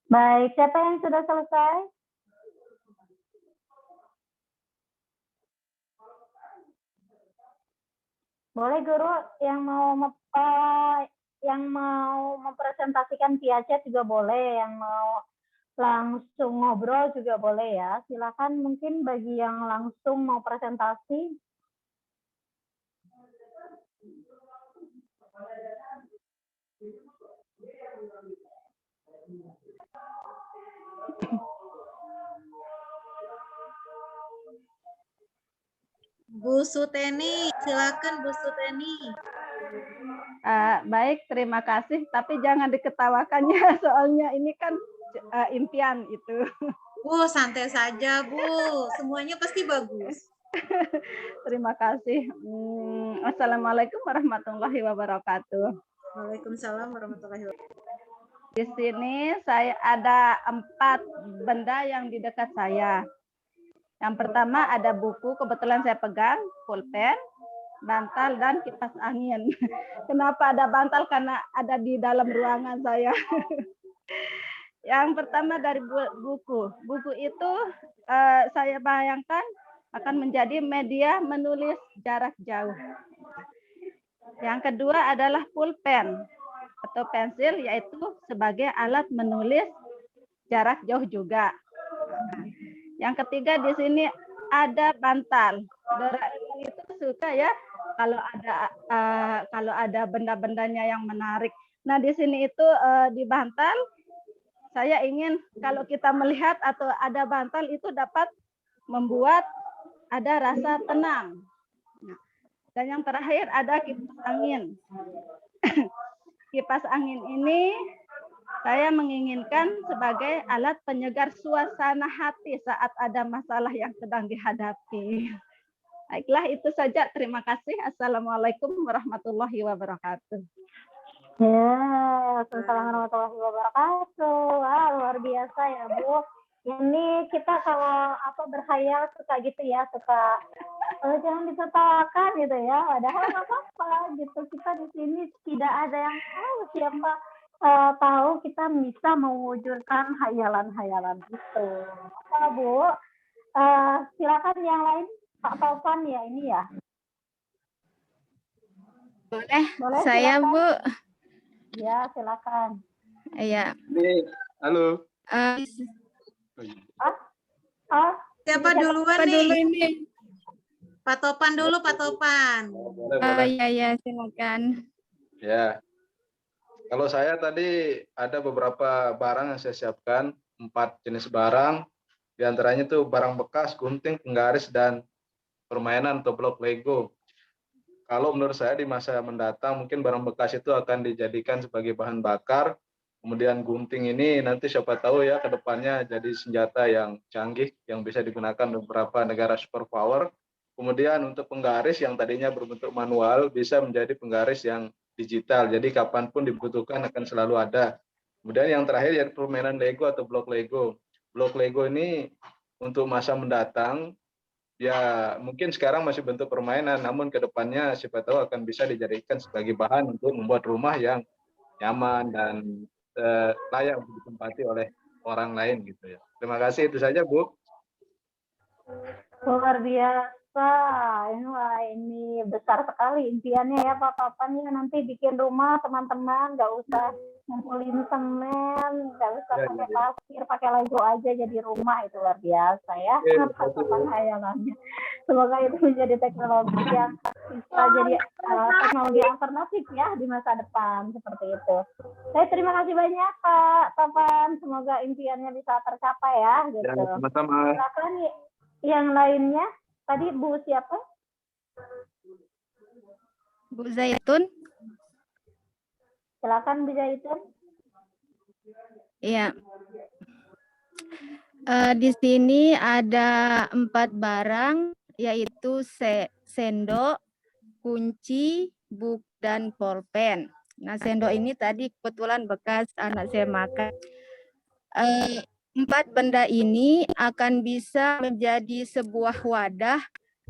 Baik, siapa yang sudah selesai? Boleh guru yang mau mempresentasikan via chat juga boleh, yang mau langsung ngobrol juga boleh ya. Silakan mungkin bagi yang langsung mau presentasi. Bu Suteni, silakan Bu Suteni. Baik, terima kasih. Tapi jangan diketawakannya, soalnya ini kan impian itu. Bu, santai saja Bu. Semuanya pasti bagus. Terima kasih. Assalamualaikum warahmatullahi wabarakatuh. Waalaikumsalam warahmatullahi wabarakatuh. Di sini saya ada 4 benda yang di dekat saya. Yang pertama ada buku, kebetulan saya pegang, pulpen, bantal, dan kipas angin. Kenapa ada bantal? Karena ada di dalam ruangan saya. Yang pertama dari buku. Buku itu saya bayangkan akan menjadi media menulis jarak jauh. Yang kedua adalah pulpen atau pensil, yaitu sebagai alat menulis jarak jauh juga. Yang ketiga di sini ada bantal. Doraemon itu suka ya kalau ada benda-bendanya yang menarik. Nah, di sini itu di bantal saya ingin kalau kita melihat atau ada bantal itu dapat membuat ada rasa tenang. Dan yang terakhir ada kipas angin. Kipas angin ini saya menginginkan sebagai alat penyegar suasana hati saat ada masalah yang sedang dihadapi. Baiklah, itu saja. Terima kasih. Assalamualaikum warahmatullahi wabarakatuh. Ya, Assalamualaikum warahmatullahi wabarakatuh. Wah, luar biasa ya, Bu. Ini kita kalau berhayal suka gitu ya, suka jangan ditertawakan gitu ya. Padahal nggak apa-apa gitu. Kita di sini tidak ada yang tahu siapa tahu kita bisa mewujudkan hayalan-hayalan itu. Bu, silakan yang lain, Pak Taufan ya ini ya. Boleh saya, silakan. Bu. Ya, silakan. Iya. Halo. Siapa duluan Apa nih? dulu ini? Pak Topan dulu, Pak Topan. Iya, silakan. Ya. Kalau saya tadi ada beberapa barang yang saya siapkan, 4 jenis barang. Di antaranya itu barang bekas, gunting, penggaris, dan permainan atau blok Lego. Kalau menurut saya di masa mendatang mungkin barang bekas itu akan dijadikan sebagai bahan bakar. Kemudian gunting ini nanti siapa tahu ya ke depannya jadi senjata yang canggih yang bisa digunakan beberapa negara superpower. Kemudian untuk penggaris yang tadinya berbentuk manual bisa menjadi penggaris yang digital. Jadi kapanpun dibutuhkan akan selalu ada. Kemudian yang terakhir ya permainan Lego atau blok Lego. Blok Lego ini untuk masa mendatang ya mungkin sekarang masih bentuk permainan, namun ke depannya siapa tahu akan bisa dijadikan sebagai bahan untuk membuat rumah yang nyaman dan layak untuk ditempati oleh orang lain gitu ya. Terima kasih, itu saja Bu. Luar biasa, ini besar sekali impiannya ya Pak Papan ya, nanti bikin rumah teman-teman nggak usah ngumpulin semen, nggak usah pakai pasir, pakai Lego aja jadi rumah, itu luar biasa ya. Pak Papan hayalannya. Semoga itu menjadi teknologi yang bisa jadi teknologi alternatif ya di masa depan seperti itu. Saya terima kasih banyak Pak Papan, semoga impiannya bisa tercapai ya gitu. Ya, sama-sama. Silakan yang lainnya, tadi Bu siapa? Bu Zaitun. Silakan Bu Zaitun. Iya. Di sini ada 4 barang, yaitu sendok, kunci, buku, dan pulpen. Nah, sendok ini tadi kebetulan bekas anak saya makan. 4 benda ini akan bisa menjadi sebuah wadah,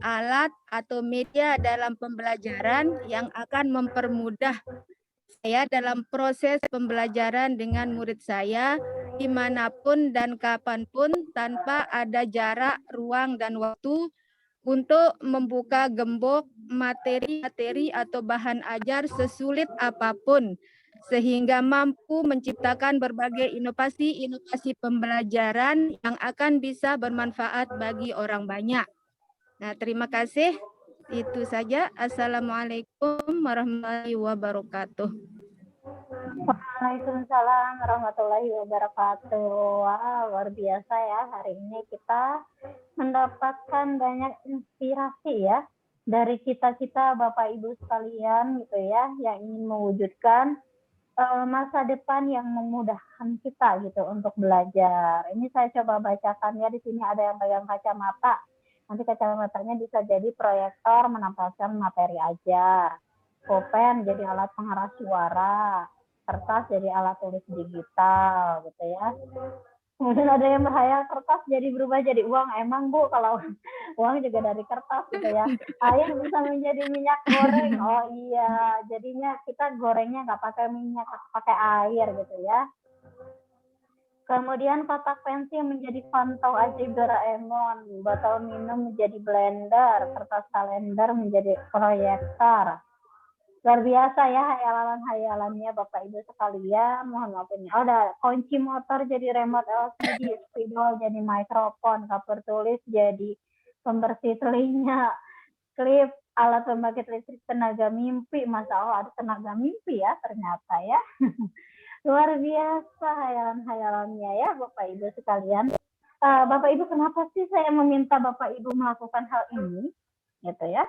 alat, atau media dalam pembelajaran yang akan mempermudah saya dalam proses pembelajaran dengan murid saya dimanapun dan kapanpun tanpa ada jarak, ruang, dan waktu untuk membuka gembok materi-materi atau bahan ajar sesulit apapun sehingga mampu menciptakan berbagai inovasi-inovasi pembelajaran yang akan bisa bermanfaat bagi orang banyak. Nah, terima kasih. Itu saja. Assalamualaikum warahmatullahi wabarakatuh. Waalaikumsalam warahmatullahi wabarakatuh. Wah, luar biasa ya, hari ini kita mendapatkan banyak inspirasi ya dari kita-kita Bapak Ibu sekalian gitu ya, yang ingin mewujudkan masa depan yang memudahkan kita gitu untuk belajar. Ini saya coba bacakan ya, di sini ada yang pegang kacamata. Nanti kacamatanya bisa jadi proyektor menampilkan materi ajar. Pulpen jadi alat pengeras suara, kertas jadi alat tulis digital gitu ya. Kemudian ada yang berhayal kertas jadi berubah jadi uang. Emang Bu, kalau uang juga dari kertas gitu ya. Air bisa menjadi minyak goreng. Oh iya, jadinya kita gorengnya nggak pakai minyak, pakai air gitu ya. Kemudian kotak pensil menjadi pantau ajaib Doraemon, botol minum menjadi blender, kertas kalender menjadi proyektor. Luar biasa ya hayalan-hayalannya Bapak Ibu sekalian. Mohon maaf ini. Oh, ada kunci motor jadi remote LCD, spidol jadi mikrofon, kapur tulis jadi pembersih telinga, klip alat pembangkit listrik tenaga mimpi. Masa Allah ada tenaga mimpi ya ternyata ya. Luar biasa hayalan-hayalannya ya Bapak Ibu sekalian. Bapak Ibu, kenapa sih saya meminta Bapak Ibu melakukan hal ini? Gitu ya.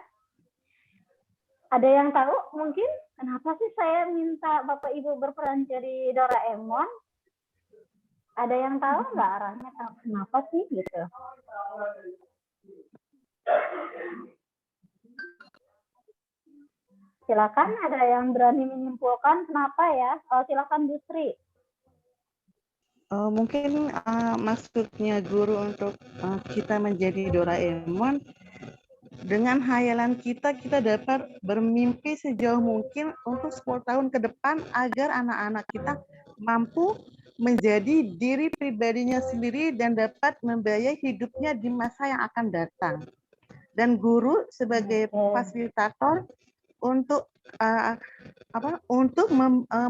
Ada yang tahu mungkin kenapa sih saya minta Bapak Ibu berperan jadi Doraemon? Ada yang tahu nggak arahnya kenapa sih gitu? Silakan, ada yang berani menyimpulkan kenapa ya? Silakan Bu Sri. Mungkin maksudnya guru untuk kita menjadi Doraemon, dengan hayalan kita dapat bermimpi sejauh mungkin untuk 10 tahun ke depan agar anak-anak kita mampu menjadi diri pribadinya sendiri dan dapat membiayai hidupnya di masa yang akan datang. Dan guru sebagai fasilitator untuk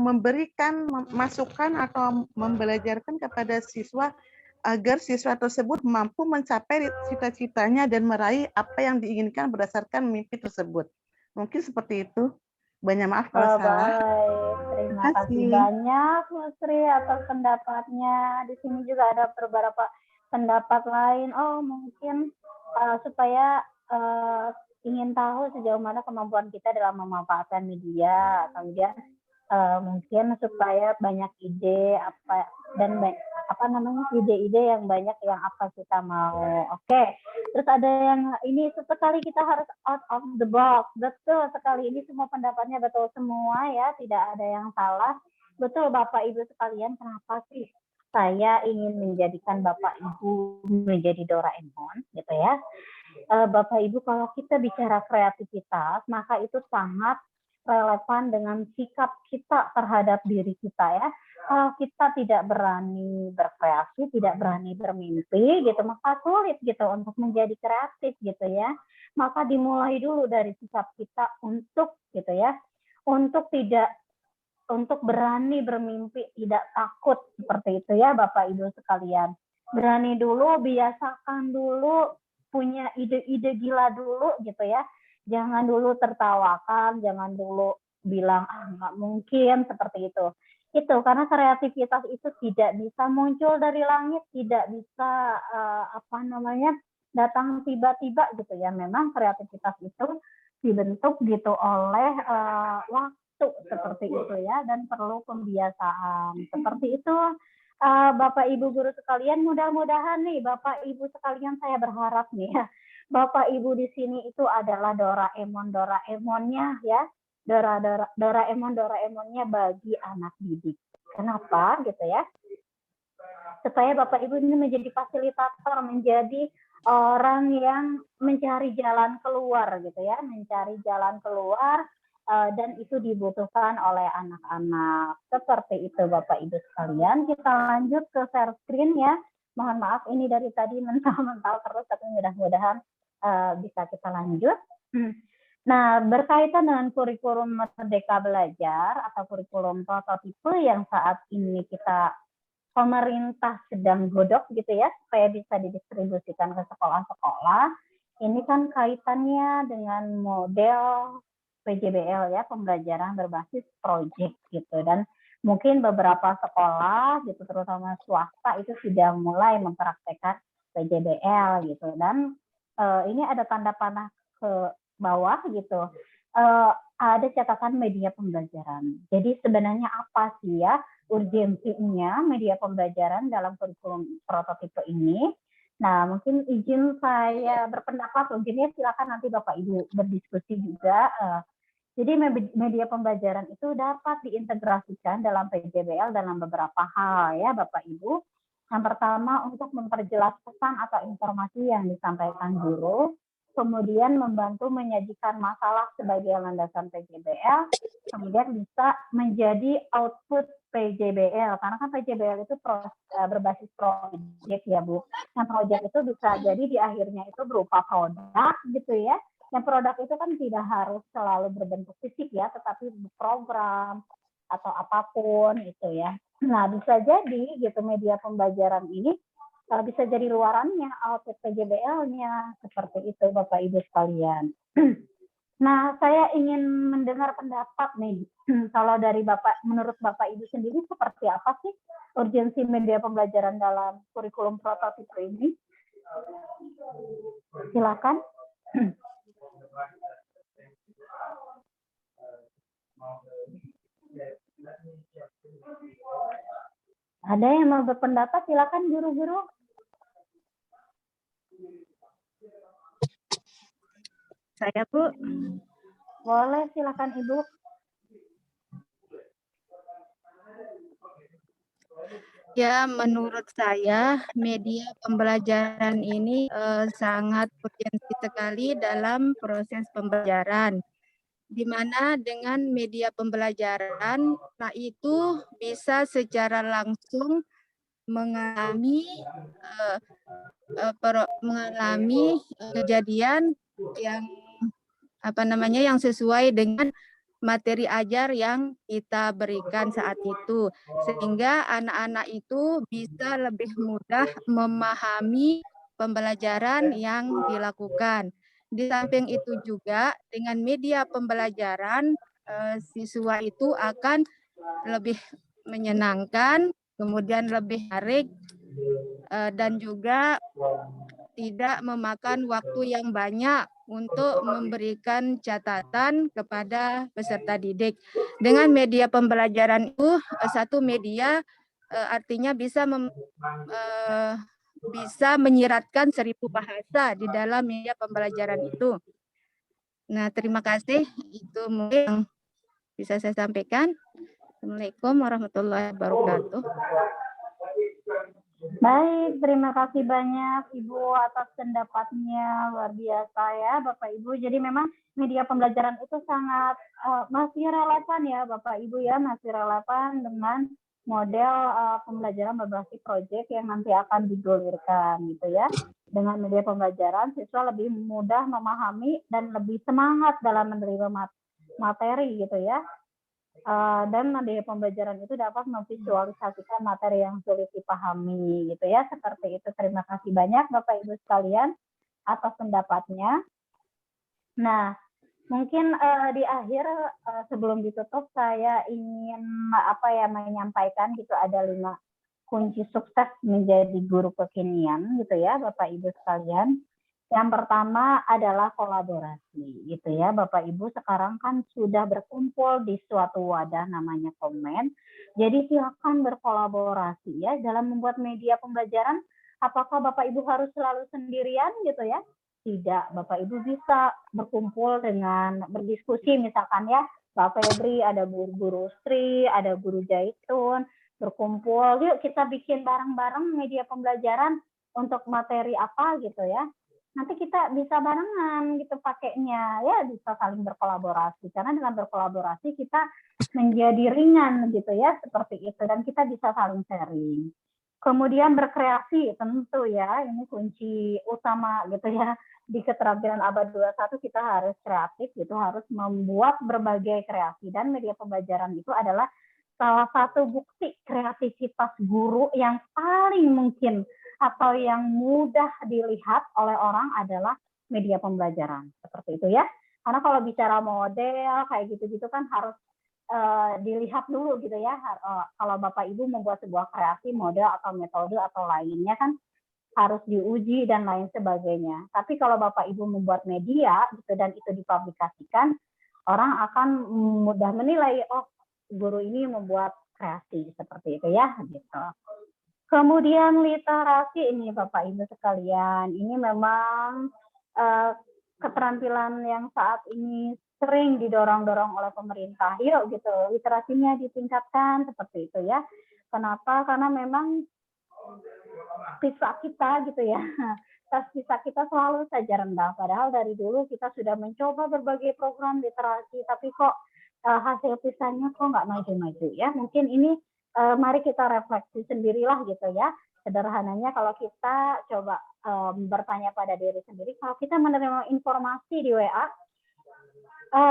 memberikan masukan atau membelajarkan kepada siswa agar siswa tersebut mampu mencapai cita-citanya dan meraih apa yang diinginkan berdasarkan mimpi tersebut. Mungkin seperti itu. Banyak maaf kalau salah. Baik, terima kasih banyak Bu Sri atas pendapatnya. Di sini juga ada beberapa pendapat lain. Mungkin supaya ingin tahu sejauh mana kemampuan kita dalam memanfaatkan media, kemudian mungkin supaya banyak ide ide-ide yang banyak yang akan kita mau. Oke. Terus ada yang ini sesekali kita harus out of the box. Betul sekali, ini semua pendapatnya betul semua ya, tidak ada yang salah. Betul Bapak Ibu sekalian, kenapa sih saya ingin menjadikan Bapak Ibu menjadi Doraemon gitu ya. Bapak Ibu, kalau kita bicara kreativitas, maka itu sangat relevan dengan sikap kita terhadap diri kita ya. Kalau kita tidak berani berkreasi, tidak berani bermimpi gitu, maka sulit gitu untuk menjadi kreatif gitu ya. Maka dimulai dulu dari sikap kita untuk gitu ya, untuk berani bermimpi, tidak takut seperti itu ya Bapak Ibu sekalian. Berani dulu, biasakan dulu, punya ide-ide gila dulu gitu ya. Jangan dulu tertawakan, jangan dulu bilang nggak mungkin seperti itu. Itu karena kreativitas itu tidak bisa muncul dari langit, tidak bisa datang tiba-tiba gitu ya. Memang kreativitas itu dibentuk gitu oleh waktu seperti itu ya, dan perlu pembiasaan seperti itu. Bapak Ibu guru sekalian, mudah-mudahan nih Bapak Ibu sekalian, saya berharap nih ya, Bapak Ibu di sini itu adalah Doraemonnya ya, Doraemonnya bagi anak didik. Kenapa gitu ya? Supaya Bapak Ibu ini menjadi fasilitator, menjadi orang yang mencari jalan keluar gitu ya, mencari jalan keluar. Dan itu dibutuhkan oleh anak-anak. Seperti itu Bapak Ibu sekalian. Kita lanjut ke share screen ya. Mohon maaf ini dari tadi mental-mental terus, tapi mudah-mudahan bisa kita lanjut. Nah, berkaitan dengan kurikulum Merdeka Belajar atau kurikulum prototipe yang saat ini pemerintah sedang godok gitu ya, supaya bisa didistribusikan ke sekolah-sekolah. Ini kan kaitannya dengan model PJBL ya, pembelajaran berbasis proyek gitu, dan mungkin beberapa sekolah gitu terutama swasta itu sudah mulai mempraktekkan PJBL gitu, dan ini ada tanda panah ke bawah gitu, ada catatan media pembelajaran. Jadi sebenarnya apa sih ya urgensinya media pembelajaran dalam kurikulum prototipe ini? Nah, mungkin izin saya berpendapat, mungkin ya silakan nanti Bapak Ibu berdiskusi juga. Jadi media pembelajaran itu dapat diintegrasikan dalam PJBL dalam beberapa hal ya Bapak Ibu. Yang pertama untuk memperjelas pesan atau informasi yang disampaikan guru, kemudian membantu menyajikan masalah sebagai landasan PJBL, kemudian bisa menjadi output PJBL, karena kan PJBL itu berbasis proyek ya Bu. Yang proyek itu bisa jadi di akhirnya itu berupa produk gitu ya. Yang produk itu kan tidak harus selalu berbentuk fisik ya, tetapi program atau apapun itu ya. Nah, bisa jadi gitu media pembelajaran ini bisa jadi luarannya, output PJBL-nya, seperti itu Bapak Ibu sekalian. Nah, saya ingin mendengar pendapat nih, kalau dari Bapak, menurut Bapak Ibu sendiri seperti apa sih urgensi media pembelajaran dalam kurikulum prototipe ini? Silakan. Ada yang mau berpendapat? Silakan guru-guru. Saya Bu. Boleh, silakan Ibu. Ya, menurut saya media pembelajaran ini sangat urgensi sekali dalam proses pembelajaran. Di mana dengan media pembelajaran, nah itu bisa secara langsung mengalami kejadian yang yang sesuai dengan materi ajar yang kita berikan saat itu, sehingga anak-anak itu bisa lebih mudah memahami pembelajaran yang dilakukan. Di samping itu juga dengan media pembelajaran siswa itu akan lebih menyenangkan, kemudian lebih menarik dan juga tidak memakan waktu yang banyak untuk memberikan catatan kepada peserta didik. Dengan media pembelajaran itu satu media artinya bisa bisa menyiratkan 1000 bahasa di dalam media pembelajaran itu. Nah, terima kasih. Itu mungkin yang bisa saya sampaikan. Assalamualaikum warahmatullahi wabarakatuh. Baik, terima kasih banyak Ibu atas pendapatnya, luar biasa ya Bapak Ibu. Jadi memang media pembelajaran itu sangat masih relevan ya Bapak Ibu ya, masih relevan dengan model pembelajaran berbasis proyek yang nanti akan digulirkan gitu ya. Dengan media pembelajaran siswa lebih mudah memahami dan lebih semangat dalam menerima materi gitu ya. Dan media pembelajaran itu dapat memvisualisasikan materi yang sulit dipahami gitu ya, seperti itu. Terima kasih banyak Bapak Ibu sekalian atas pendapatnya. Nah, mungkin di akhir sebelum ditutup saya ingin menyampaikan gitu, ada 5 kunci sukses menjadi guru kekinian gitu ya Bapak Ibu sekalian. Yang pertama adalah kolaborasi gitu ya Bapak Ibu, sekarang kan sudah berkumpul di suatu wadah namanya Komen. Jadi silakan berkolaborasi ya dalam membuat media pembelajaran. Apakah Bapak Ibu harus selalu sendirian gitu ya? Tidak, Bapak Ibu bisa berkumpul dengan berdiskusi misalkan ya, Mbak Febri, ada guru Sri, ada guru Zaitun, berkumpul, yuk kita bikin bareng-bareng media pembelajaran untuk materi apa gitu ya. Nanti kita bisa barengan gitu pakainya ya, bisa saling berkolaborasi, karena dengan berkolaborasi kita menjadi ringan gitu ya, seperti itu, dan kita bisa saling sharing. Kemudian berkreasi tentu ya, ini kunci utama gitu ya, di keterampilan abad 21 kita harus kreatif gitu, harus membuat berbagai kreasi, dan media pembelajaran itu adalah salah satu bukti kreativitas guru yang paling mungkin atau yang mudah dilihat oleh orang adalah media pembelajaran, seperti itu ya. Karena kalau bicara model kayak gitu-gitu kan harus dilihat dulu gitu ya. Kalau Bapak Ibu membuat sebuah kreasi model atau metode atau lainnya kan harus diuji dan lain sebagainya. Tapi kalau Bapak Ibu membuat media gitu dan itu dipublikasikan, orang akan mudah menilai, oh guru ini membuat kreasi seperti itu ya gitu. Kemudian literasi ini Bapak Ibu sekalian, ini memang keterampilan yang saat ini sering didorong-dorong oleh pemerintah. Yuk gitu, literasinya ditingkatkan seperti itu ya. Kenapa? Karena memang siswa kita gitu ya, siswa kita selalu saja rendah. Padahal dari dulu kita sudah mencoba berbagai program literasi, tapi kok hasil pisahnya kok nggak maju-maju ya. Mungkin ini mari kita refleksi sendirilah gitu ya. Sederhananya kalau kita coba bertanya pada diri sendiri, kalau kita menerima informasi di WA,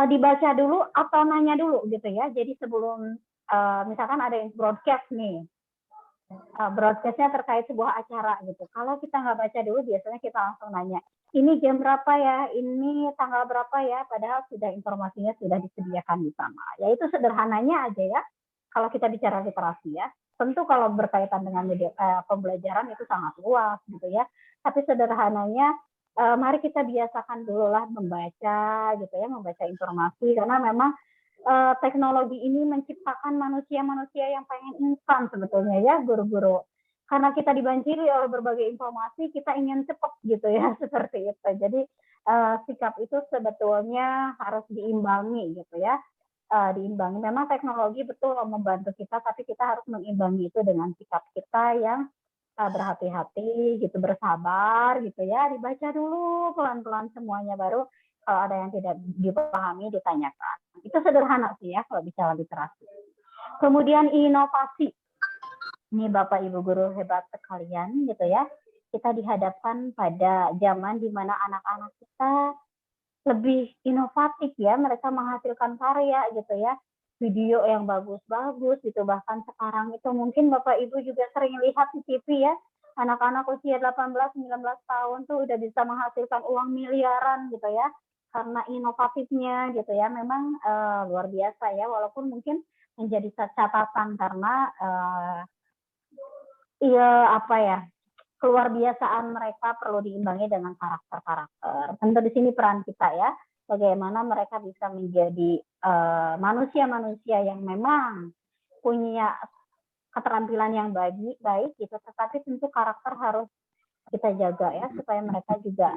dibaca dulu atau nanya dulu gitu ya. Jadi sebelum misalkan ada yang broadcast nih, broadcastnya terkait sebuah acara gitu. Kalau kita nggak baca dulu, biasanya kita langsung nanya, ini jam berapa ya, ini tanggal berapa ya, padahal sudah informasinya sudah disediakan di sana. Ya itu sederhananya aja ya. Kalau kita bicara literasi ya, tentu kalau berkaitan dengan media pembelajaran itu sangat luas gitu ya. Tapi sederhananya, mari kita biasakan dulu lah membaca gitu ya, membaca informasi, karena memang teknologi ini menciptakan manusia-manusia yang pengen instan sebetulnya ya guru-guru. Karena kita dibanjiri oleh berbagai informasi, kita ingin cepat gitu ya, seperti itu. Jadi sikap itu sebetulnya harus diimbangi gitu ya. Diimbangi. Memang teknologi betul membantu kita, tapi kita harus mengimbangi itu dengan sikap kita yang berhati-hati gitu, bersabar gitu ya, dibaca dulu pelan-pelan semuanya, baru kalau ada yang tidak dipahami ditanyakan. Itu sederhana sih ya kalau bicara literasi. Kemudian inovasi. Ini Bapak Ibu guru hebat sekalian gitu ya. Kita dihadapkan pada zaman di mana anak-anak kita lebih inovatif ya, mereka menghasilkan karya gitu ya, video yang bagus-bagus gitu. Bahkan sekarang itu mungkin Bapak Ibu juga sering lihat di TV ya, anak-anak usia 18-19 tahun tuh udah bisa menghasilkan uang miliaran gitu ya, karena inovatifnya gitu ya. Memang luar biasa ya, walaupun mungkin menjadi catatan karena keluar biasaan mereka perlu diimbangi dengan karakter-karakter. Tentu di sini peran kita ya, bagaimana mereka bisa menjadi manusia-manusia yang memang punya keterampilan yang baik gitu, tetapi tentu karakter harus kita jaga ya, supaya mereka juga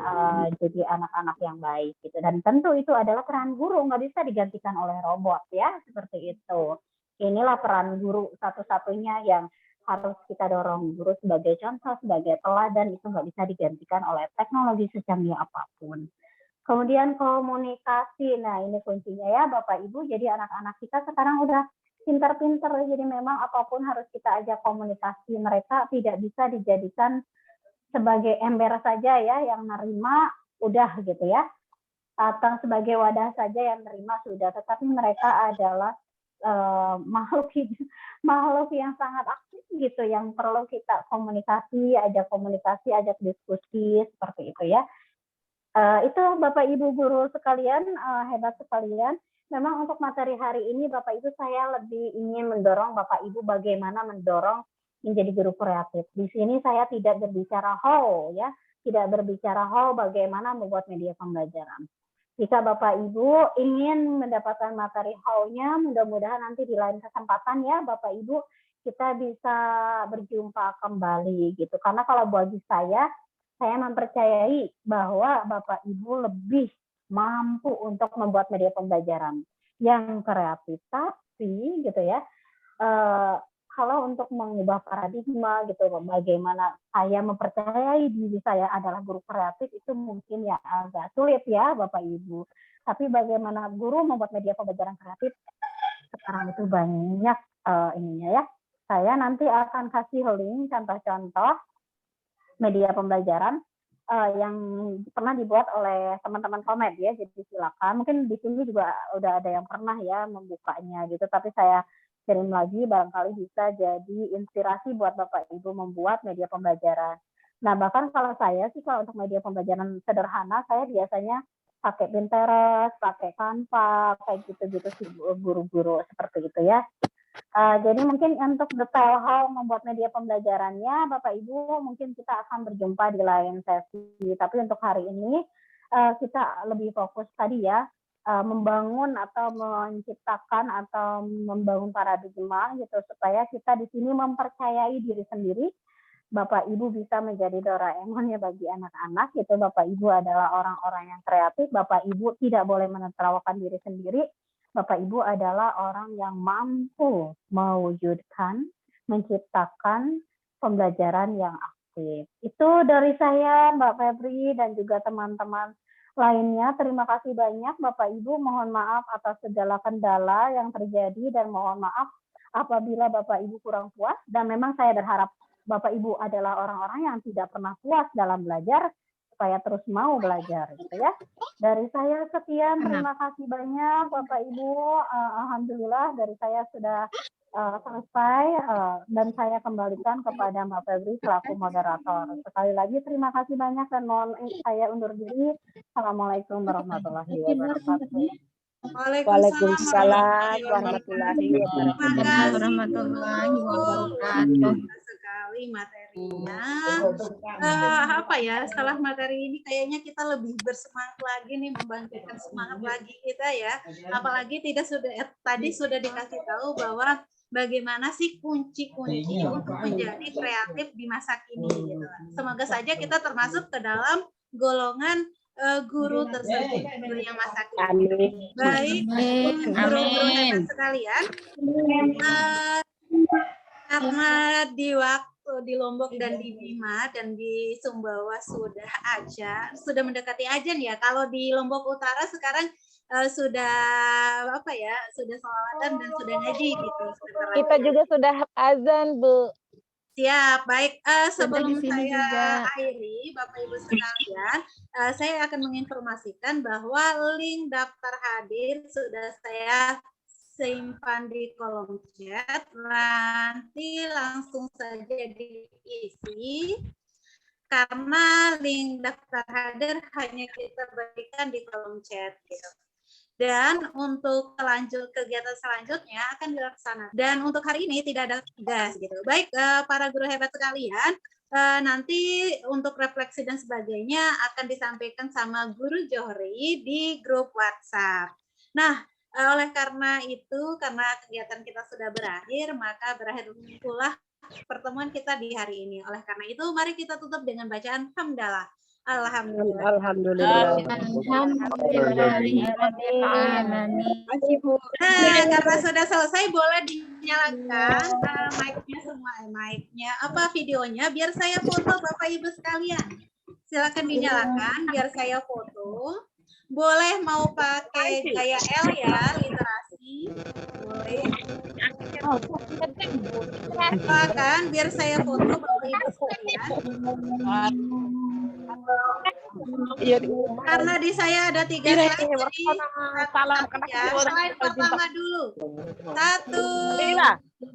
jadi anak-anak yang baik gitu. Dan tentu itu adalah peran guru, nggak bisa digantikan oleh robot ya, seperti itu. Inilah peran guru satu-satunya yang harus kita dorong, guru sebagai contoh, sebagai teladan, itu nggak bisa digantikan oleh teknologi secanggih apapun. Kemudian komunikasi, nah ini kuncinya ya Bapak Ibu, jadi anak-anak kita sekarang udah pintar-pintar, jadi memang apapun harus kita ajak komunikasi, mereka tidak bisa dijadikan sebagai ember saja ya, yang nerima udah gitu ya, atau sebagai wadah saja yang nerima sudah, tetapi mereka adalah makhluk yang sangat aktif gitu, yang perlu kita komunikasi, ajak diskusi seperti itu ya. Itu Bapak Ibu guru sekalian, hebat sekalian. Memang untuk materi hari ini Bapak Ibu saya lebih ingin mendorong Bapak Ibu bagaimana mendorong menjadi guru kreatif. Di sini saya tidak berbicara how ya, tidak berbicara how bagaimana membuat media pembelajaran. Jika Bapak Ibu ingin mendapatkan materi how-nya, mudah-mudahan nanti di lain kesempatan ya Bapak Ibu kita bisa berjumpa kembali gitu. Karena kalau bagi saya mempercayai bahwa Bapak Ibu lebih mampu untuk membuat media pembelajaran yang kreatif, tapi gitu ya, kalau untuk mengubah paradigma gitu, bagaimana saya mempercayai diri saya adalah guru kreatif, itu mungkin ya agak sulit ya Bapak Ibu. Tapi bagaimana guru membuat media pembelajaran kreatif, sekarang itu banyak ininya ya. Saya nanti akan kasih link contoh-contoh media pembelajaran yang pernah dibuat oleh teman-teman Komet ya. Jadi silakan. Mungkin di sini juga udah ada yang pernah ya membukanya gitu. Tapi saya kirim lagi, barangkali bisa jadi inspirasi buat Bapak Ibu membuat media pembelajaran. Nah, bahkan kalau saya sih, kalau untuk media pembelajaran sederhana, saya biasanya pakai Pinterest, pakai Canva, kayak gitu-gitu sih guru-guru seperti itu ya. Jadi mungkin untuk detail how membuat media pembelajarannya, Bapak Ibu mungkin kita akan berjumpa di lain sesi. Tapi untuk hari ini kita lebih fokus tadi ya, membangun atau menciptakan atau membangun paradigma gitu, supaya kita di sini mempercayai diri sendiri. Bapak Ibu bisa menjadi Doraemon ya bagi anak-anak gitu. Bapak Ibu adalah orang-orang yang kreatif. Bapak Ibu tidak boleh menertawakan diri sendiri. Bapak Ibu adalah orang yang mampu mewujudkan, menciptakan pembelajaran yang aktif. Itu dari saya, Mbak Febri, dan juga teman-teman lainnya. Terima kasih banyak Bapak Ibu. Mohon maaf atas segala kendala yang terjadi, dan mohon maaf apabila Bapak Ibu kurang puas. Dan memang saya berharap Bapak Ibu adalah orang-orang yang tidak pernah puas dalam belajar, supaya terus mau belajar gitu ya. Dari saya sekian, terima kasih banyak Bapak Ibu. Alhamdulillah dari saya sudah selesai, dan saya kembalikan kepada Mbak Febri selaku moderator. Sekali lagi terima kasih banyak, dan mohon saya undur diri. Assalamualaikum warahmatullahi wabarakatuh. Waalaikumsalam warahmatullahi wabarakatuh. Sekali materinya. Setelah materi ini kayaknya kita lebih bersemangat lagi nih, membangkitkan semangat lagi kita ya. Apalagi tadi sudah dikasih tahu bahwa bagaimana sih kunci-kunci untuk menjadi kreatif di masa kini gitu. Semoga saja kita termasuk ke dalam golongan guru tersebut, gurunya Mas Akil. Amin. Baik, guru-guru hebat sekalian. Karena di waktu di Lombok dan di Bima dan di Sumbawa sudah mendekati azan ya. Kalau di Lombok Utara sekarang sudah apa ya, sudah sholawatan dan sudah ngaji gitu. Kita juga sudah azan, Bu. Siap, baik. Sebelum di sini saya juga. akhiri, Bapak Ibu sekalian, saya akan menginformasikan bahwa link daftar hadir sudah saya simpan di kolom chat. Nanti langsung saja diisi, karena link daftar hadir hanya kita berikan di kolom chat. Gitu. Dan untuk kegiatan selanjutnya akan dilaksanakan. Dan untuk hari ini tidak ada tugas gitu. Baik, para guru hebat sekalian, nanti untuk refleksi dan sebagainya akan disampaikan sama Guru Johri di grup WhatsApp. Nah, oleh karena itu, karena kegiatan kita sudah berakhir, maka berakhir pula pertemuan kita di hari ini. Oleh karena itu, mari kita tutup dengan bacaan hamdalah. Alhamdulillah. Alhamdulillah. Karena sudah selesai, boleh dinyalakan mic-nya semua, videonya, biar saya foto Bapak Ibu sekalian. Silakan dinyalakan biar saya foto. Boleh mau pakai gaya L ya, literasi. Boleh. Silakan biar saya foto Bapak Ibu sekalian. Karena di saya ada 3 slide, jadi slide pertama dulu. 1, 2,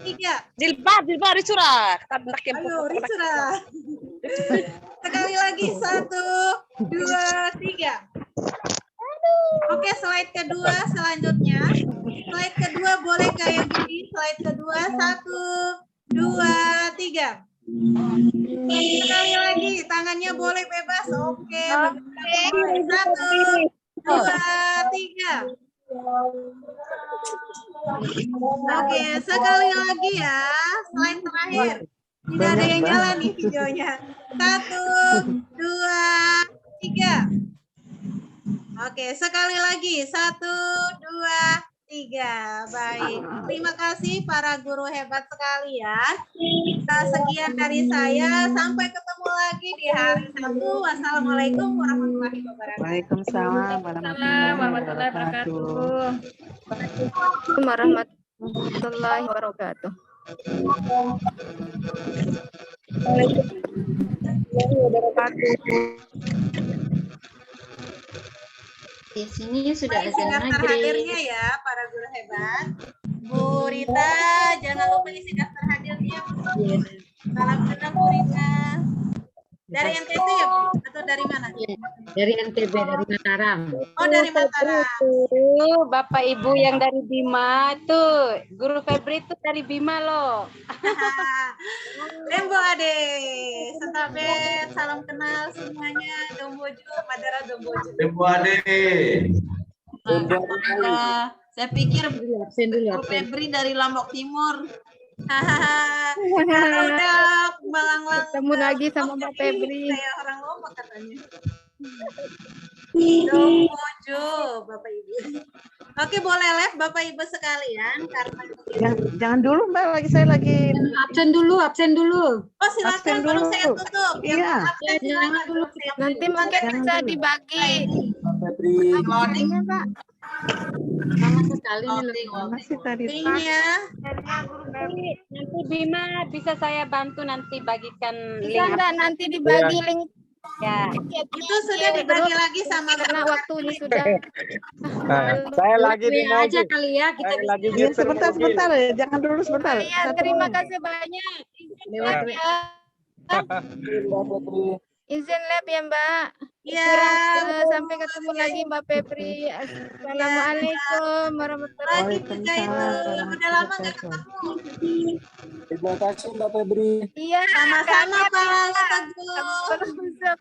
3. Jilbab risurah. Ayo, risurah. Sekali lagi, 1, 2, 3. Oke, slide kedua selanjutnya. Slide kedua boleh kayak gini. Slide kedua, 1, 2, 3. Sekali lagi, tangannya boleh bebas. Oke. 1, 2, 3. Oke, sekali lagi ya. Slide terakhir. Tidak ada yang nyala nih videonya. 1, 2, 3. Oke, sekali lagi. 1, 2, 3. Baik. Terima kasih para guru hebat sekalian. Sekian dari saya. Sampai ketemu lagi di hari Sabtu. Wassalamualaikum warahmatullahi wabarakatuh. Waalaikumsalam warahmatullahi wabarakatuh. Warahmatullahi wabarakatuh. Di sini sudah Baik, azan daftar maghrib. hadirnya ya para guru hebat. Bu Rita, jangan lupa isi daftar hadirnya. Salam kenal Bu Rita. Dari NTT ya Bu? Atau dari mana? Dari NTB, dari Mataram. Oh, dari Mataram. Bapak Ibu yang dari Bima tuh, Guru Febri tuh dari Bima loh. Lembo Ade, Setabet, salam kenal semuanya. Dombojo, Madara Dombojo. Lembo Ade. Saya pikir absen dulu. Febri dari Lombok Timur. Kalau udah malang-malang Ketemu lagi sama Mbak Febri. kayak orang Lombok katanya. Dombojo, Bapak Ibu. Oke, boleh live Bapak Ibu sekalian karena Jangan dulu Mbak, saya lagi Absen dulu. Oh, silakan baru saya tutup. Yang Iya. absen silakan dulu. Nanti mungkin bisa dibagi. Loading. Pak. Sama sekali masih tadi. Linknya. Nanti Bima bisa saya bantu nanti bagikan Bisa link. enggak nanti dibagi link Ya. Itu sudah dibagi lagi sama karena waktunya sudah. Saya lagi di WA aja mobil. kali ya kita Saya lagi Iya, nyetir sebentar, mobil. sebentar. Jangan dulu sebentar. Iya, terima kasih banyak. lewat WA. Izin lab ya Mbak. Iya. Sampai ketemu lagi Mbak Febri. Assalamualaikum warahmatullahi Waalaikumsalam. Udah lama nggak ketemu. Terima kasih Mbak Febri. Iya. Sama-sama Pak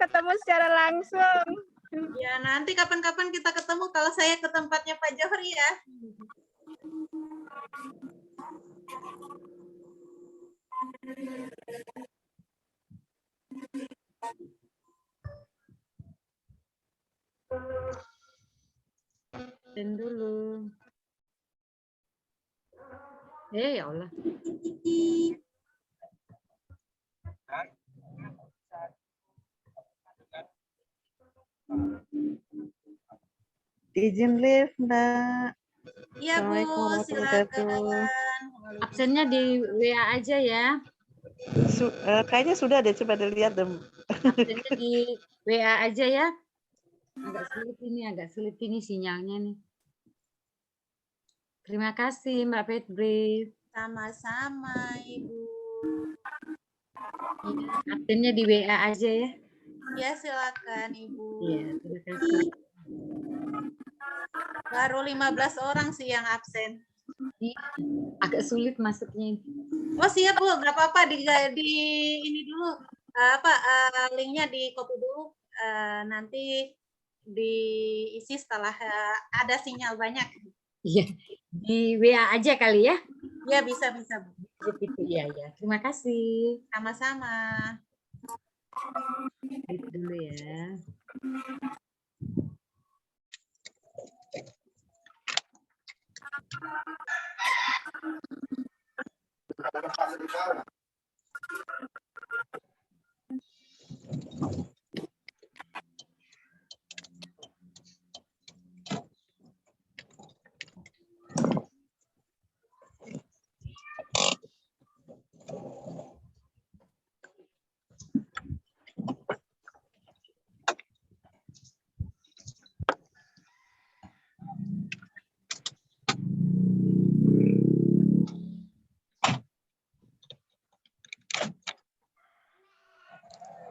Ketemu secara langsung. Ya, nanti kapan-kapan kita ketemu kalau saya ke tempatnya Pak Johri ya. Ya Allah. Izin live, Mbak. Iya Bu, Assalamualaikum warahmatullahi wabarakatuh. silakan. Absennya di WA aja ya. Kayaknya sudah deh, coba dilihat deh. Absennya di WA aja ya. Agak sulit ini sinyalnya nih. Terima kasih Mbak Febri. Sama-sama Ibu. Absennya di WA aja ya. Ya silakan Ibu. Iya, terima kasih. Baru 15 orang sih yang absen. Agak sulit masuknya. Oh siap Bu, nggak apa-apa di ini dulu linknya di copy dulu, nanti diisi setelah ada sinyal banyak. Iya, di WA aja kali ya. Ya bisa Bu. Gitu ya. Terima kasih. Sama-sama. Itu dulu ya.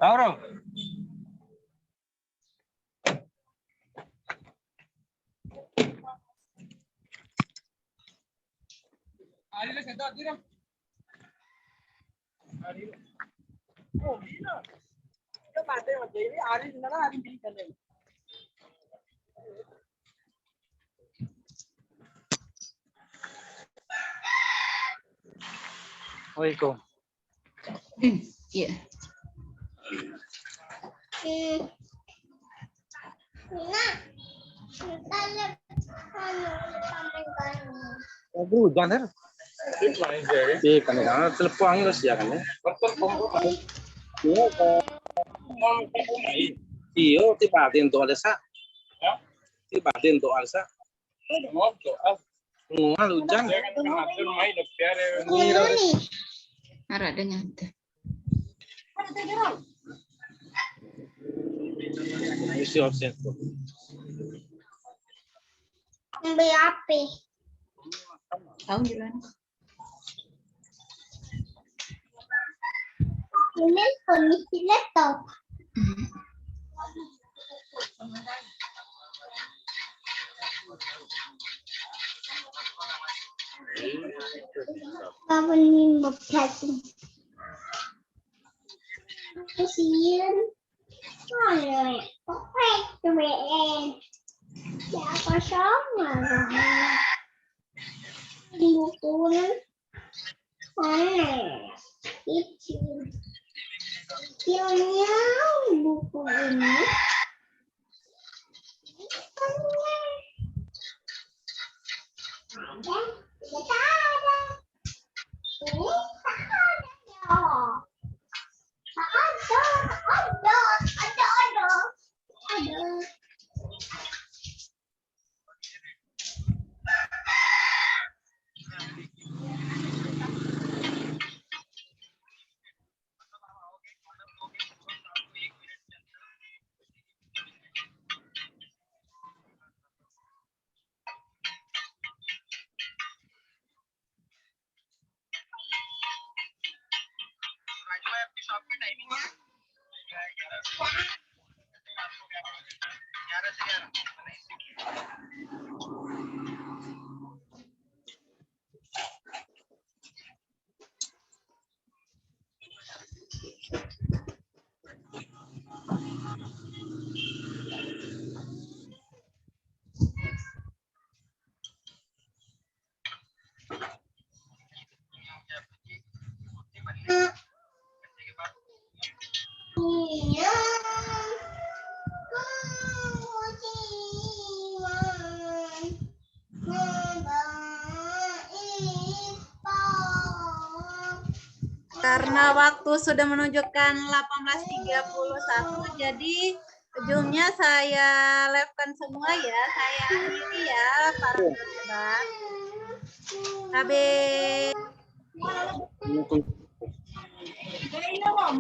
Tahu. Waalaikumsalam. Iya. Hujan kan? Iya kan, telepon terus ya kan ya. Iya, tibatin tuh ada sa. Tibatin tuh ada sa. Hujan. Ada nyata. Isi offset. Ambil apa? Tahu jalan. Ini kondisi laptop. Kapan berkati? Kasihan. Mana? Oke, keren. Siapa sama? Buku mana? Itu. Filmnya buku ini. Ada, tidak ada. Ini tak ada. Ada. Karena waktu sudah menunjukkan 18.31, jadi ujungnya saya live-kan semua ya. Saya akhiri ya para sahabat. Habis.